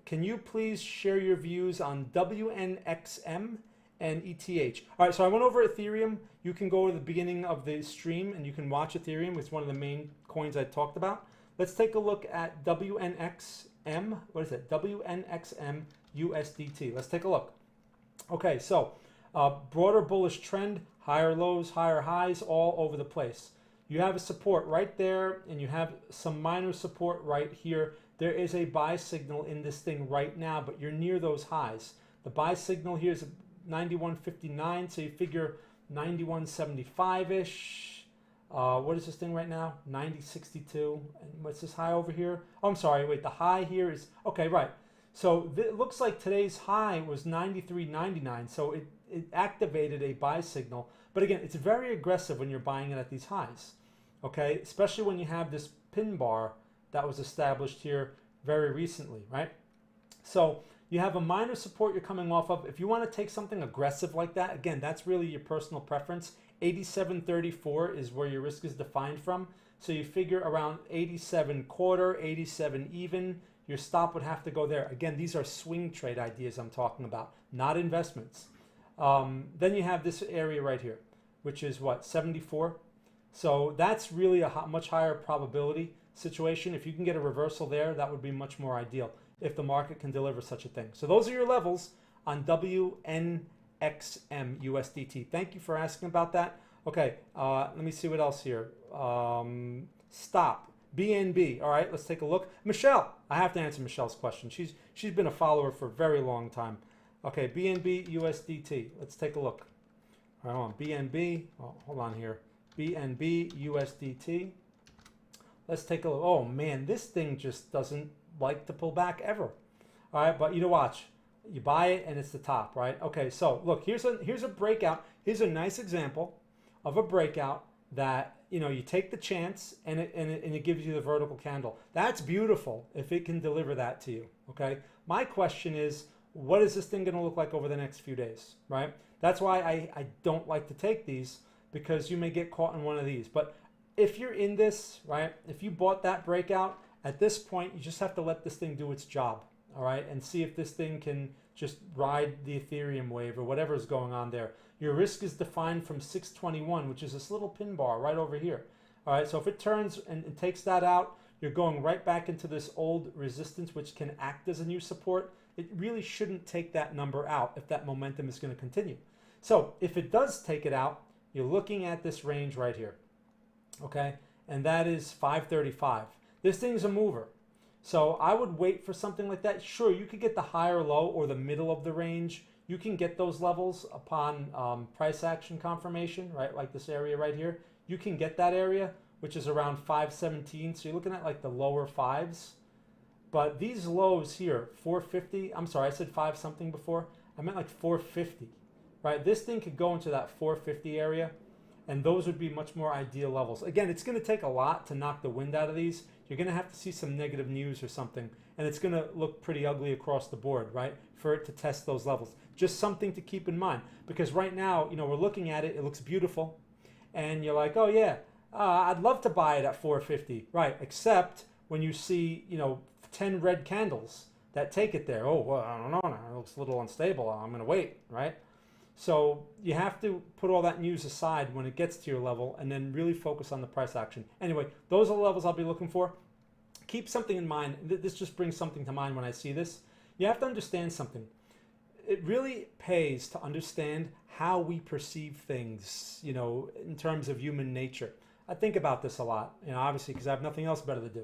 can you please share your views on WNXM and ETH? All right, so I went over Ethereum. You can go to the beginning of the stream and you can watch Ethereum. It's one of the main coins I talked about. Let's take a look at WNXM. What is it? WNXM USDT. Let's take a look. Okay, so broader bullish trend, higher lows, higher highs, all over the place. You have a support right there, and you have some minor support right here. There is a buy signal in this thing right now, but you're near those highs. The buy signal here is 91.59, so you figure 91.75-ish. What is this thing right now? 90.62. And what's this high over here? Oh, I'm sorry. Wait, the high here is... Okay, right. So it looks like today's high was 93.99, so it activated a buy signal. But again, it's very aggressive when you're buying it at these highs, okay? Especially when you have this pin bar that was established here very recently, right? So you have a minor support you're coming off of. If you want to take something aggressive like that, again, that's really your personal preference. 87.34 is where your risk is defined from. So you figure around 87 quarter, 87 even. Your stop would have to go there. Again, these are swing trade ideas I'm talking about, not investments. Then you have this area right here, which is what, 74? So that's really a much higher probability situation. If you can get a reversal there, that would be much more ideal if the market can deliver such a thing. So those are your levels on WNXM USDT. Thank you for asking about that. Okay, let me see what else here. Stop. BNB. All right, let's take a look. Michelle. I have to answer Michelle's question. She's been a follower for a very long time. Okay, BNB USDT. Let's take a look. All right, hold on. BNB. Oh, hold on here. BNB USDT. Let's take a look. Oh man, this thing just doesn't like to pull back ever. All right, but you know, watch. You buy it and it's the top, right? Okay, so look, here's a breakout. Here's a nice example of a breakout that, you know, you take the chance and it gives you the vertical candle. That's beautiful if it can deliver that to you. Okay. My question is, what is this thing going to look like over the next few days, right? That's why I don't like to take these, because you may get caught in one of these. But if you're in this, right, if you bought that breakout, at this point, you just have to let this thing do its job, all right, and see if this thing can just ride the Ethereum wave or whatever is going on there. Your risk is defined from 621, which is this little pin bar right over here. All right, so if it turns and takes that out, you're going right back into this old resistance, which can act as a new support. It really shouldn't take that number out if that momentum is going to continue. So if it does take it out, you're looking at this range right here, okay? and that is 535. This thing's a mover. So I would wait for something like that. Sure, you could get the higher low or the middle of the range. You can get those levels upon price action confirmation, right? Like this area right here. You can get that area, which is around 517. So you're looking at like the lower fives. But these lows here, 450, I'm sorry, I said 5 something before. I meant like 450, right? This thing could go into that 450 area, and those would be much more ideal levels. Again, it's going to take a lot to knock the wind out of these. You're going to have to see some negative news or something, and it's going to look pretty ugly across the board, right, for it to test those levels. Just something to keep in mind, because right now, we're looking at it, it looks beautiful, and you're like, oh yeah, I'd love to buy it at 450, right, except when you see, 10 red candles that take it there. Oh, well, I don't know, it looks a little unstable, I'm going to wait, right? So you have to put all that news aside when it gets to your level and then really focus on the price action. Anyway, those are the levels I'll be looking for. Keep something in mind. This just brings something to mind when I see this. You have to understand something. It really pays to understand how we perceive things, in terms of human nature. I think about this a lot, obviously because I have nothing else better to do.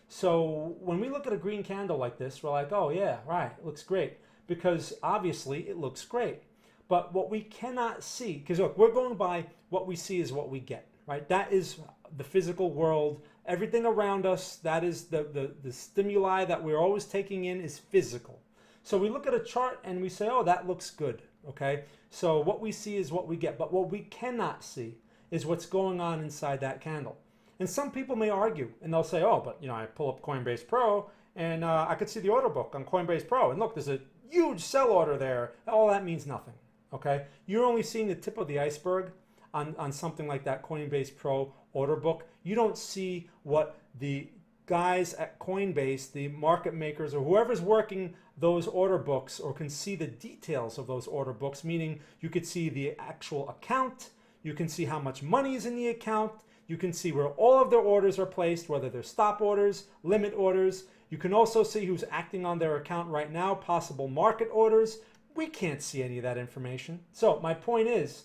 So when we look at a green candle like this, we're like, oh yeah, right, it looks great. Because obviously it looks great. But what we cannot see, because look, we're going by what we see is what we get, right? That is the physical world. Everything around us, that is the stimuli that we're always taking in is physical. So we look at a chart and we say, oh, that looks good, okay? So what we see is what we get. But what we cannot see is what's going on inside that candle. And some people may argue, and they'll say, oh, but, I pull up Coinbase Pro, and I could see the order book on Coinbase Pro. And look, there's a huge sell order there. All that means nothing. Okay, you're only seeing the tip of the iceberg on something like that Coinbase Pro order book. You don't see what the guys at Coinbase, the market makers, or whoever's working those order books, or can see the details of those order books, meaning you could see the actual account, you can see how much money is in the account, you can see where all of their orders are placed, whether they're stop orders, limit orders. You can also see who's acting on their account right now, possible market orders. We can't see any of that information. So my point is,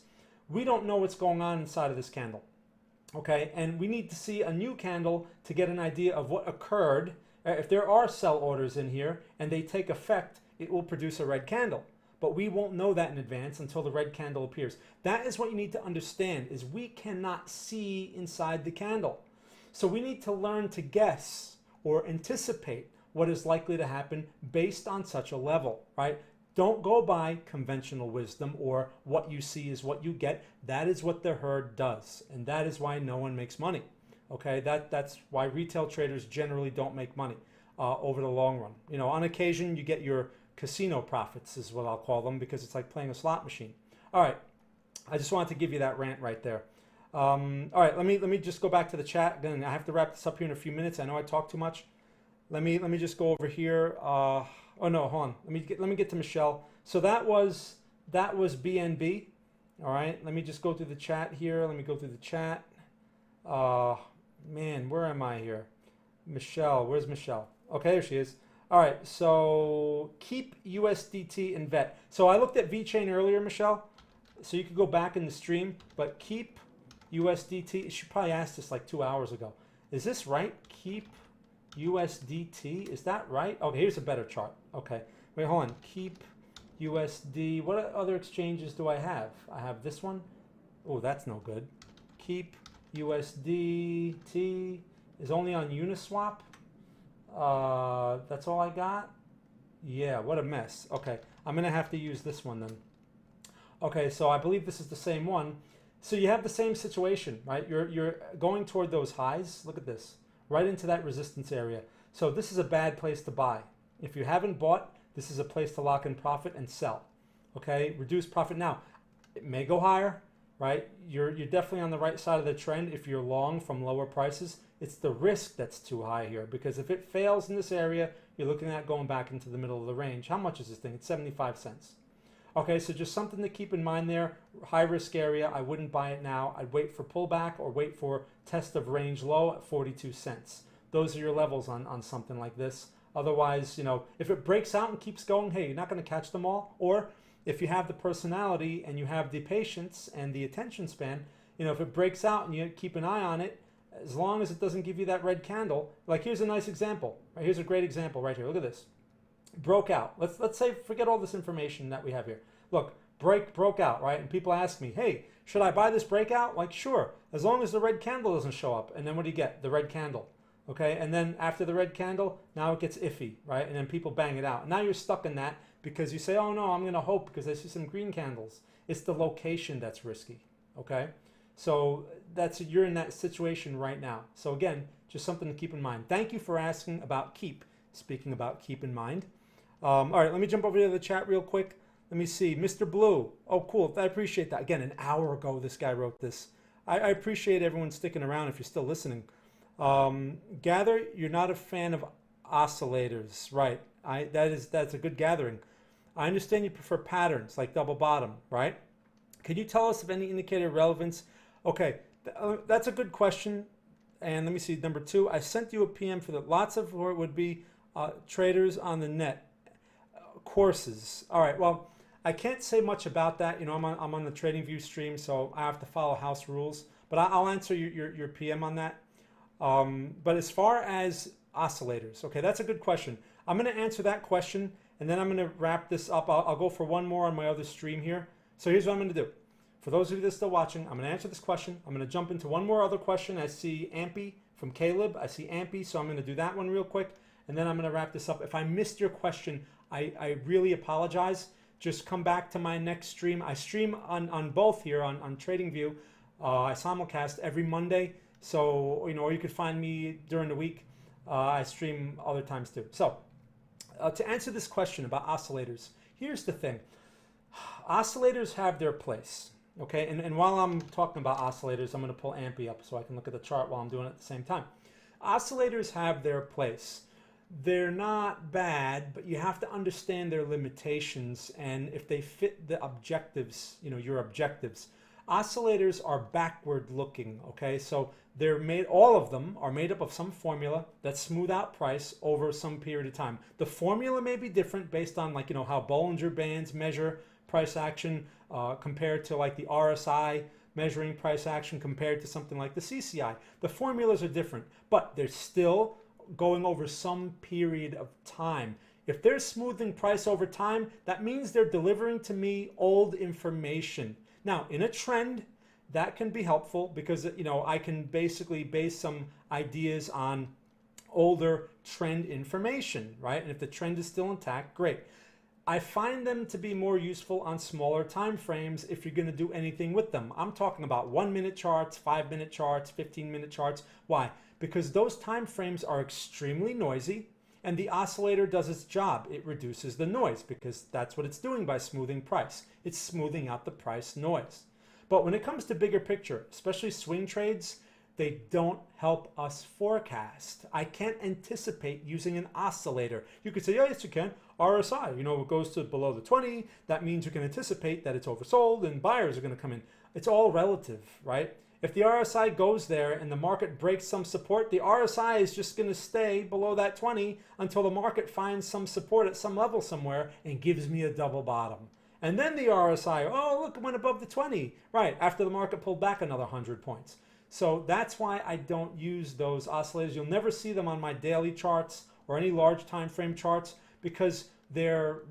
we don't know what's going on inside of this candle, okay? And we need to see a new candle to get an idea of what occurred. If there are sell orders in here and they take effect, it will produce a red candle. But we won't know that in advance until the red candle appears. That is what you need to understand, is we cannot see inside the candle. So we need to learn to guess or anticipate what is likely to happen based on such a level, right? Don't go by conventional wisdom or what you see is what you get. That is what the herd does. And that is why no one makes money. Okay, that's why retail traders generally don't make money over the long run. On occasion you get your casino profits is what I'll call them, because it's like playing a slot machine. All right, I just wanted to give you that rant right there. All right, let me just go back to the chat. Again, I have to wrap this up here in a few minutes. I know I talk too much. Let me just go over here. Oh no, hold on. Let me get to Michelle. So that was BNB. All right. Let me just go through the chat here. Let me go through the chat. Man, where am I here? Michelle, where's Michelle? Okay, there she is. All right. So keep USDT and VET. So I looked at VeChain earlier, Michelle. So you could go back in the stream, but keep USDT. She probably asked this like 2 hours ago. Is this right? Keep USDT, is that right? Okay, here's a better chart. Okay, wait, hold on. Keep USD. What other exchanges do I have? I have this one. Oh, that's no good. Keep USDT is only on Uniswap. That's all I got. Yeah, what a mess. Okay, I'm gonna have to use this one then. Okay, so I believe this is the same one. So you have the same situation, right? You're going toward those highs. Look at this. Right into that resistance area. So this is a bad place to buy. If you haven't bought, this is a place to lock in profit and sell. Okay, reduce profit now. It may go higher, right? You're definitely on the right side of the trend if you're long from lower prices. It's the risk that's too high here, because if it fails in this area, you're looking at going back into the middle of the range. How much is this thing? It's 75 cents. Okay, so just something to keep in mind there. High risk area, I wouldn't buy it now. I'd wait for pullback or wait for test of range low at 42 cents. Those are your levels on something like this. Otherwise, if it breaks out and keeps going, hey, you're not going to catch them all. Or if you have the personality and you have the patience and the attention span, if it breaks out and you keep an eye on it, as long as it doesn't give you that red candle. Like here's a nice example. Right? Here's a great example right here. Look at this. Broke out. Let's say forget all this information that we have here. Look, broke out, right? And people ask me, hey, should I buy this breakout? Like, sure, as long as the red candle doesn't show up. And then what do you get? The red candle. Okay, and then after the red candle, now it gets iffy, right? And then people bang it out. Now you're stuck in that because you say, oh no, I'm going to hope because I see some green candles. It's the location that's risky, okay? So you're in that situation right now. So again, just something to keep in mind. Thank you for asking about keep. Speaking about keep in mind. All right, let me jump over to the chat real quick. Let me see, Mr. Blue. Oh, cool, I appreciate that. Again, an hour ago this guy wrote this. I appreciate everyone sticking around if you're still listening. Gather, you're not a fan of oscillators, right? That's a good gathering. I understand you prefer patterns like double bottom, right? Could you tell us of any indicator relevance? Okay, that's a good question. And let me see, number 2, I sent you a PM for that. Lots of what would be traders on the net courses. All right, well, I can't say much about that. You know, I'm on the TradingView stream, so I have to follow house rules. But I'll answer your PM on that. But as far as oscillators, okay, that's a good question. I'm going to answer that question, and then I'm going to wrap this up. I'll go for one more on my other stream here. So here's what I'm going to do. For those of you that are still watching, I'm going to answer this question. I'm going to jump into one more other question. I see Ampy from Caleb. I see Ampy, so I'm going to do that one real quick, and then I'm going to wrap this up. If I missed your question, I really apologize. Just come back to my next stream. I stream on both here on TradingView. I simulcast every Monday. So, you know, or you could find me during the week. I stream other times too. So, to answer this question about oscillators, here's the thing. Oscillators have their place, okay? And while I'm talking about oscillators, I'm going to pull Ampy up so I can look at the chart while I'm doing it at the same time. Oscillators have their place. They're not bad, but you have to understand their limitations and if they fit the objectives, you know, your objectives. Oscillators are backward looking, okay? So all of them are made up of some formula that smooth out price over some period of time. The formula may be different based on, like, you know, how Bollinger Bands measure price action compared to like the RSI measuring price action compared to something like the CCI. The formulas are different, but they're still going over some period of time. If they're smoothing price over time, that means they're delivering to me old information. Now, in a trend, that can be helpful because, you know, I can basically base some ideas on older trend information, right? And if the trend is still intact, great. I find them to be more useful on smaller time frames if you're going to do anything with them. I'm talking about 1-minute charts, 5-minute charts, 15-minute charts. Why? Because those time frames are extremely noisy and the oscillator does its job. It reduces the noise because that's what it's doing by smoothing price. It's smoothing out the price noise. But when it comes to bigger picture, especially swing trades, they don't help us forecast. I can't anticipate using an oscillator. You could say, yeah, yes, you can. RSI, you know, it goes to below the 20. That means you can anticipate that it's oversold and buyers are going to come in. It's all relative, right? If the RSI goes there and the market breaks some support, the RSI is just going to stay below that 20 until the market finds some support at some level somewhere and gives me a double bottom. And then the RSI, oh, look, it went above the 20, right, after the market pulled back another 100 points. So that's why I don't use those oscillators. You'll never see them on my daily charts or any large time frame charts because they're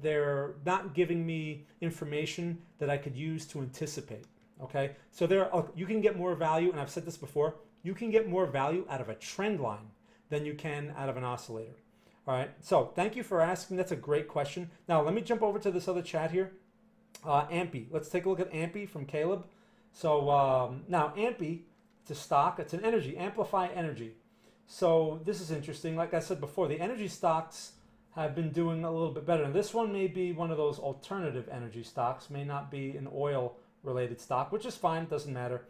not giving me information that I could use to anticipate. Okay, so you can get more value, and I've said this before, you can get more value out of a trend line than you can out of an oscillator. All right, so thank you for asking. That's a great question. Now let me jump over to this other chat here. Ampy, let's take a look at Ampy from Caleb. So now Ampy, it's a stock, it's an energy, Amplify Energy. So this is interesting. Like I said before, the energy stocks have been doing a little bit better. And this one may be one of those alternative energy stocks, may not be an oil related stock, which is fine, doesn't matter.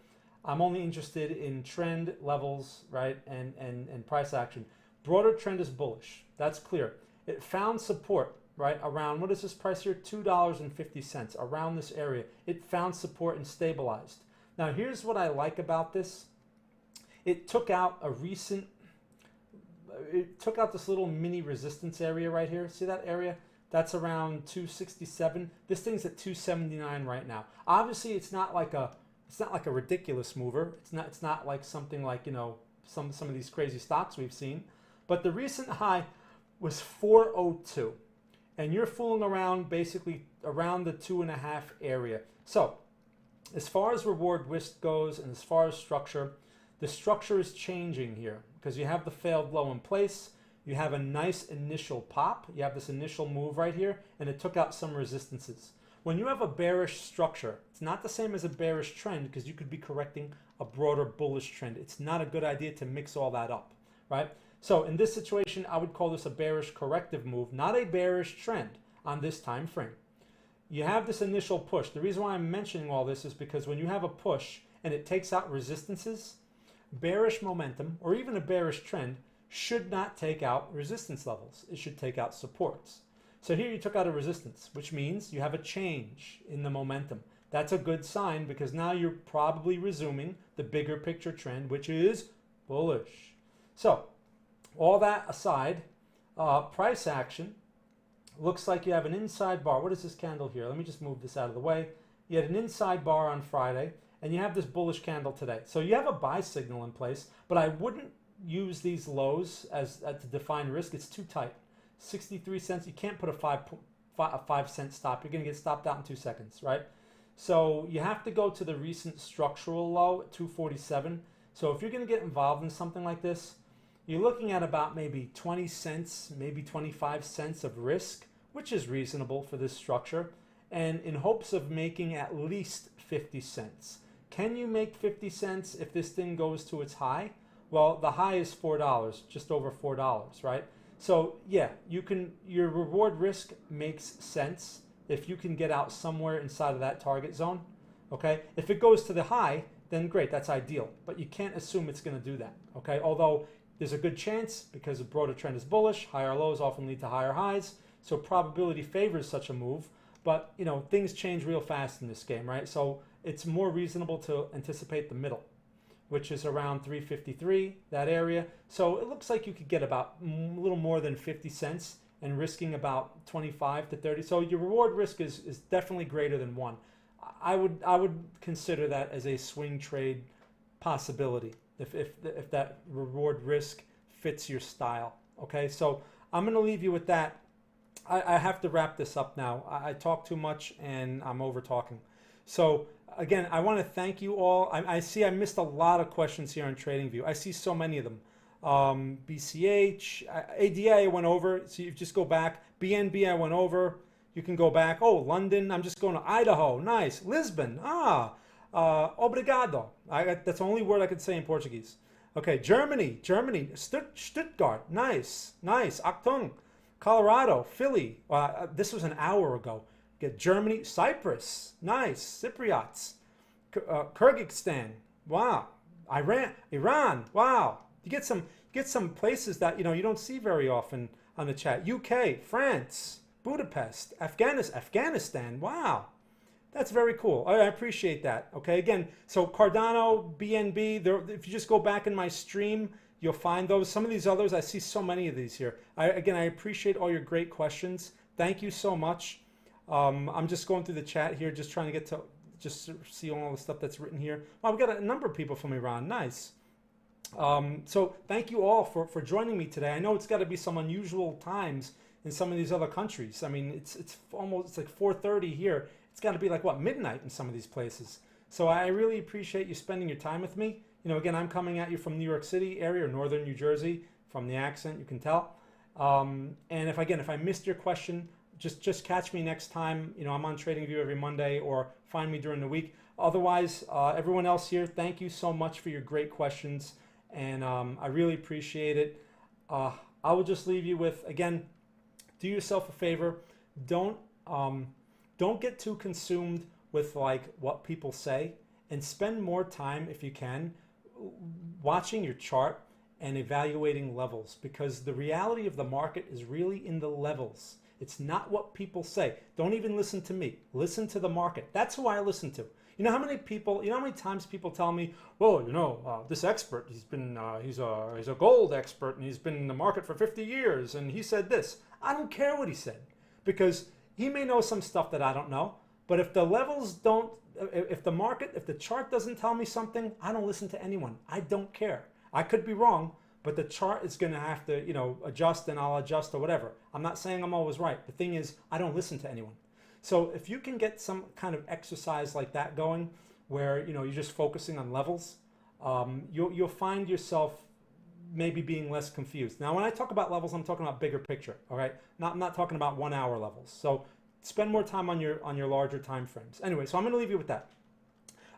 I'm only interested in trend levels, right, and price action. Broader trend is bullish, that's clear. It found support, right, around, what is this price here? $2.50, around this area. It found support and stabilized. Now here's what I like about this. It took out this little mini resistance area right here. See that area? That's around 267. This thing's at 279 right now. Obviously, it's not like a ridiculous mover. It's not like something like, you know, some of these crazy stocks we've seen. But the recent high was 402. And you're fooling around basically around the 2.5 area. So as far as reward risk goes and as far as structure, the structure is changing here because you have the failed low in place. You have a nice initial pop. You have this initial move right here, and it took out some resistances. When you have a bearish structure, it's not the same as a bearish trend because you could be correcting a broader bullish trend. It's not a good idea to mix all that up, right? So in this situation, I would call this a bearish corrective move, not a bearish trend on this time frame. You have this initial push. The reason why I'm mentioning all this is because when you have a push and it takes out resistances, bearish momentum or even a bearish trend should not take out resistance levels. It should take out supports. So here you took out a resistance, which means you have a change in the momentum. That's a good sign because now you're probably resuming the bigger picture trend, which is bullish. So all that aside, price action looks like you have an inside bar. What is this candle here? Let me just move this out of the way. You had an inside bar on Friday, and you have this bullish candle today. So you have a buy signal in place, but I wouldn't use these lows as to define risk. It's too tight. 63 cents. You can't put a 5 cent stop. You're going to get stopped out in 2 seconds, right? So you have to go to the recent structural low at 247. So if you're going to get involved in something like this, you're looking at about maybe 20 cents, maybe 25 cents of risk, which is reasonable for this structure, and in hopes of making at least 50 cents. Can you make 50 cents if this thing goes to its high? Well, the high is $4, just over $4, right? So yeah, you can. Your reward risk makes sense if you can get out somewhere inside of that target zone. Okay, if it goes to the high, then great, that's ideal. But you can't assume it's going to do that. Okay, although there's a good chance because the broader trend is bullish. Higher lows often lead to higher highs, so probability favors such a move. But you know, things change real fast in this game, right? So it's more reasonable to anticipate the middle, which is around 353, that area. So it looks like you could get about a little more than 50 cents and risking about 25 to 30. So your reward risk is definitely greater than 1. I would consider that as a swing trade possibility if that reward risk fits your style. Okay, so I'm going to leave you with that. I have to wrap this up now. I talk too much and I'm over talking. So again, I want to thank you all. I see I missed a lot of questions here on TradingView. I see so many of them. BCH, ADA I went over. So you just go back. BNB I went over. You can go back. Oh, London. I'm just going to Idaho. Nice. Lisbon. Obrigado. That's the only word I could say in Portuguese. Okay, Germany. Stuttgart. Nice. Achtung. Colorado. Philly. This was an hour ago. Get Germany. Cyprus. Nice. Cypriots. Kyrgyzstan. Wow. Iran. Wow. You get some places that you don't see very often on the chat. UK, France, Budapest, Afghanistan. Wow. That's very cool. I appreciate that. Okay, again, so Cardano, BNB, if you just go back in my stream, you'll find those. Some of these others, I see so many of these here. I appreciate all your great questions. Thank you so much. I'm just going through the chat here, just trying to get to just see all the stuff that's written here. Wow, we've got a number of people from Iran. Nice. So thank you all for joining me today. I know it's got to be some unusual times in some of these other countries. I mean, it's like 4:30 here. It's got to be like what, midnight in some of these places. So I really appreciate you spending your time with me. Again, I'm coming at you from New York City area or northern New Jersey. From the accent, you can tell. And if I missed your question, just catch me next time. I'm on TradingView every Monday, or find me during the week. Otherwise, everyone else here, thank you so much for your great questions, and I really appreciate it. I will just leave you with, again, do yourself a favor. Don't get too consumed with like what people say, and spend more time, if you can, watching your chart and evaluating levels, because the reality of the market is really in the levels. It's not what people say. Don't even listen to me. Listen to the market. That's who I listen to. You know how many times people tell me, well, this expert, he's a gold expert and he's been in the market for 50 years and he said this. I don't care what he said, because he may know some stuff that I don't know. But if the levels don't, if the chart doesn't tell me something, I don't listen to anyone. I don't care. I could be wrong, but the chart is going to have to, you know, adjust, and I'll adjust or whatever. I'm not saying I'm always right. The thing is, I don't listen to anyone. So if you can get some kind of exercise like that going, where, you know, you're just focusing on levels, you'll find yourself maybe being less confused. Now, when I talk about levels, I'm talking about bigger picture. All right, I'm not talking about 1 hour levels. So spend more time on your larger time frames. Anyway, so I'm going to leave you with that.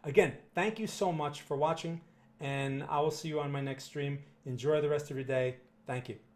Again, thank you so much for watching, and I will see you on my next stream. Enjoy the rest of your day. Thank you.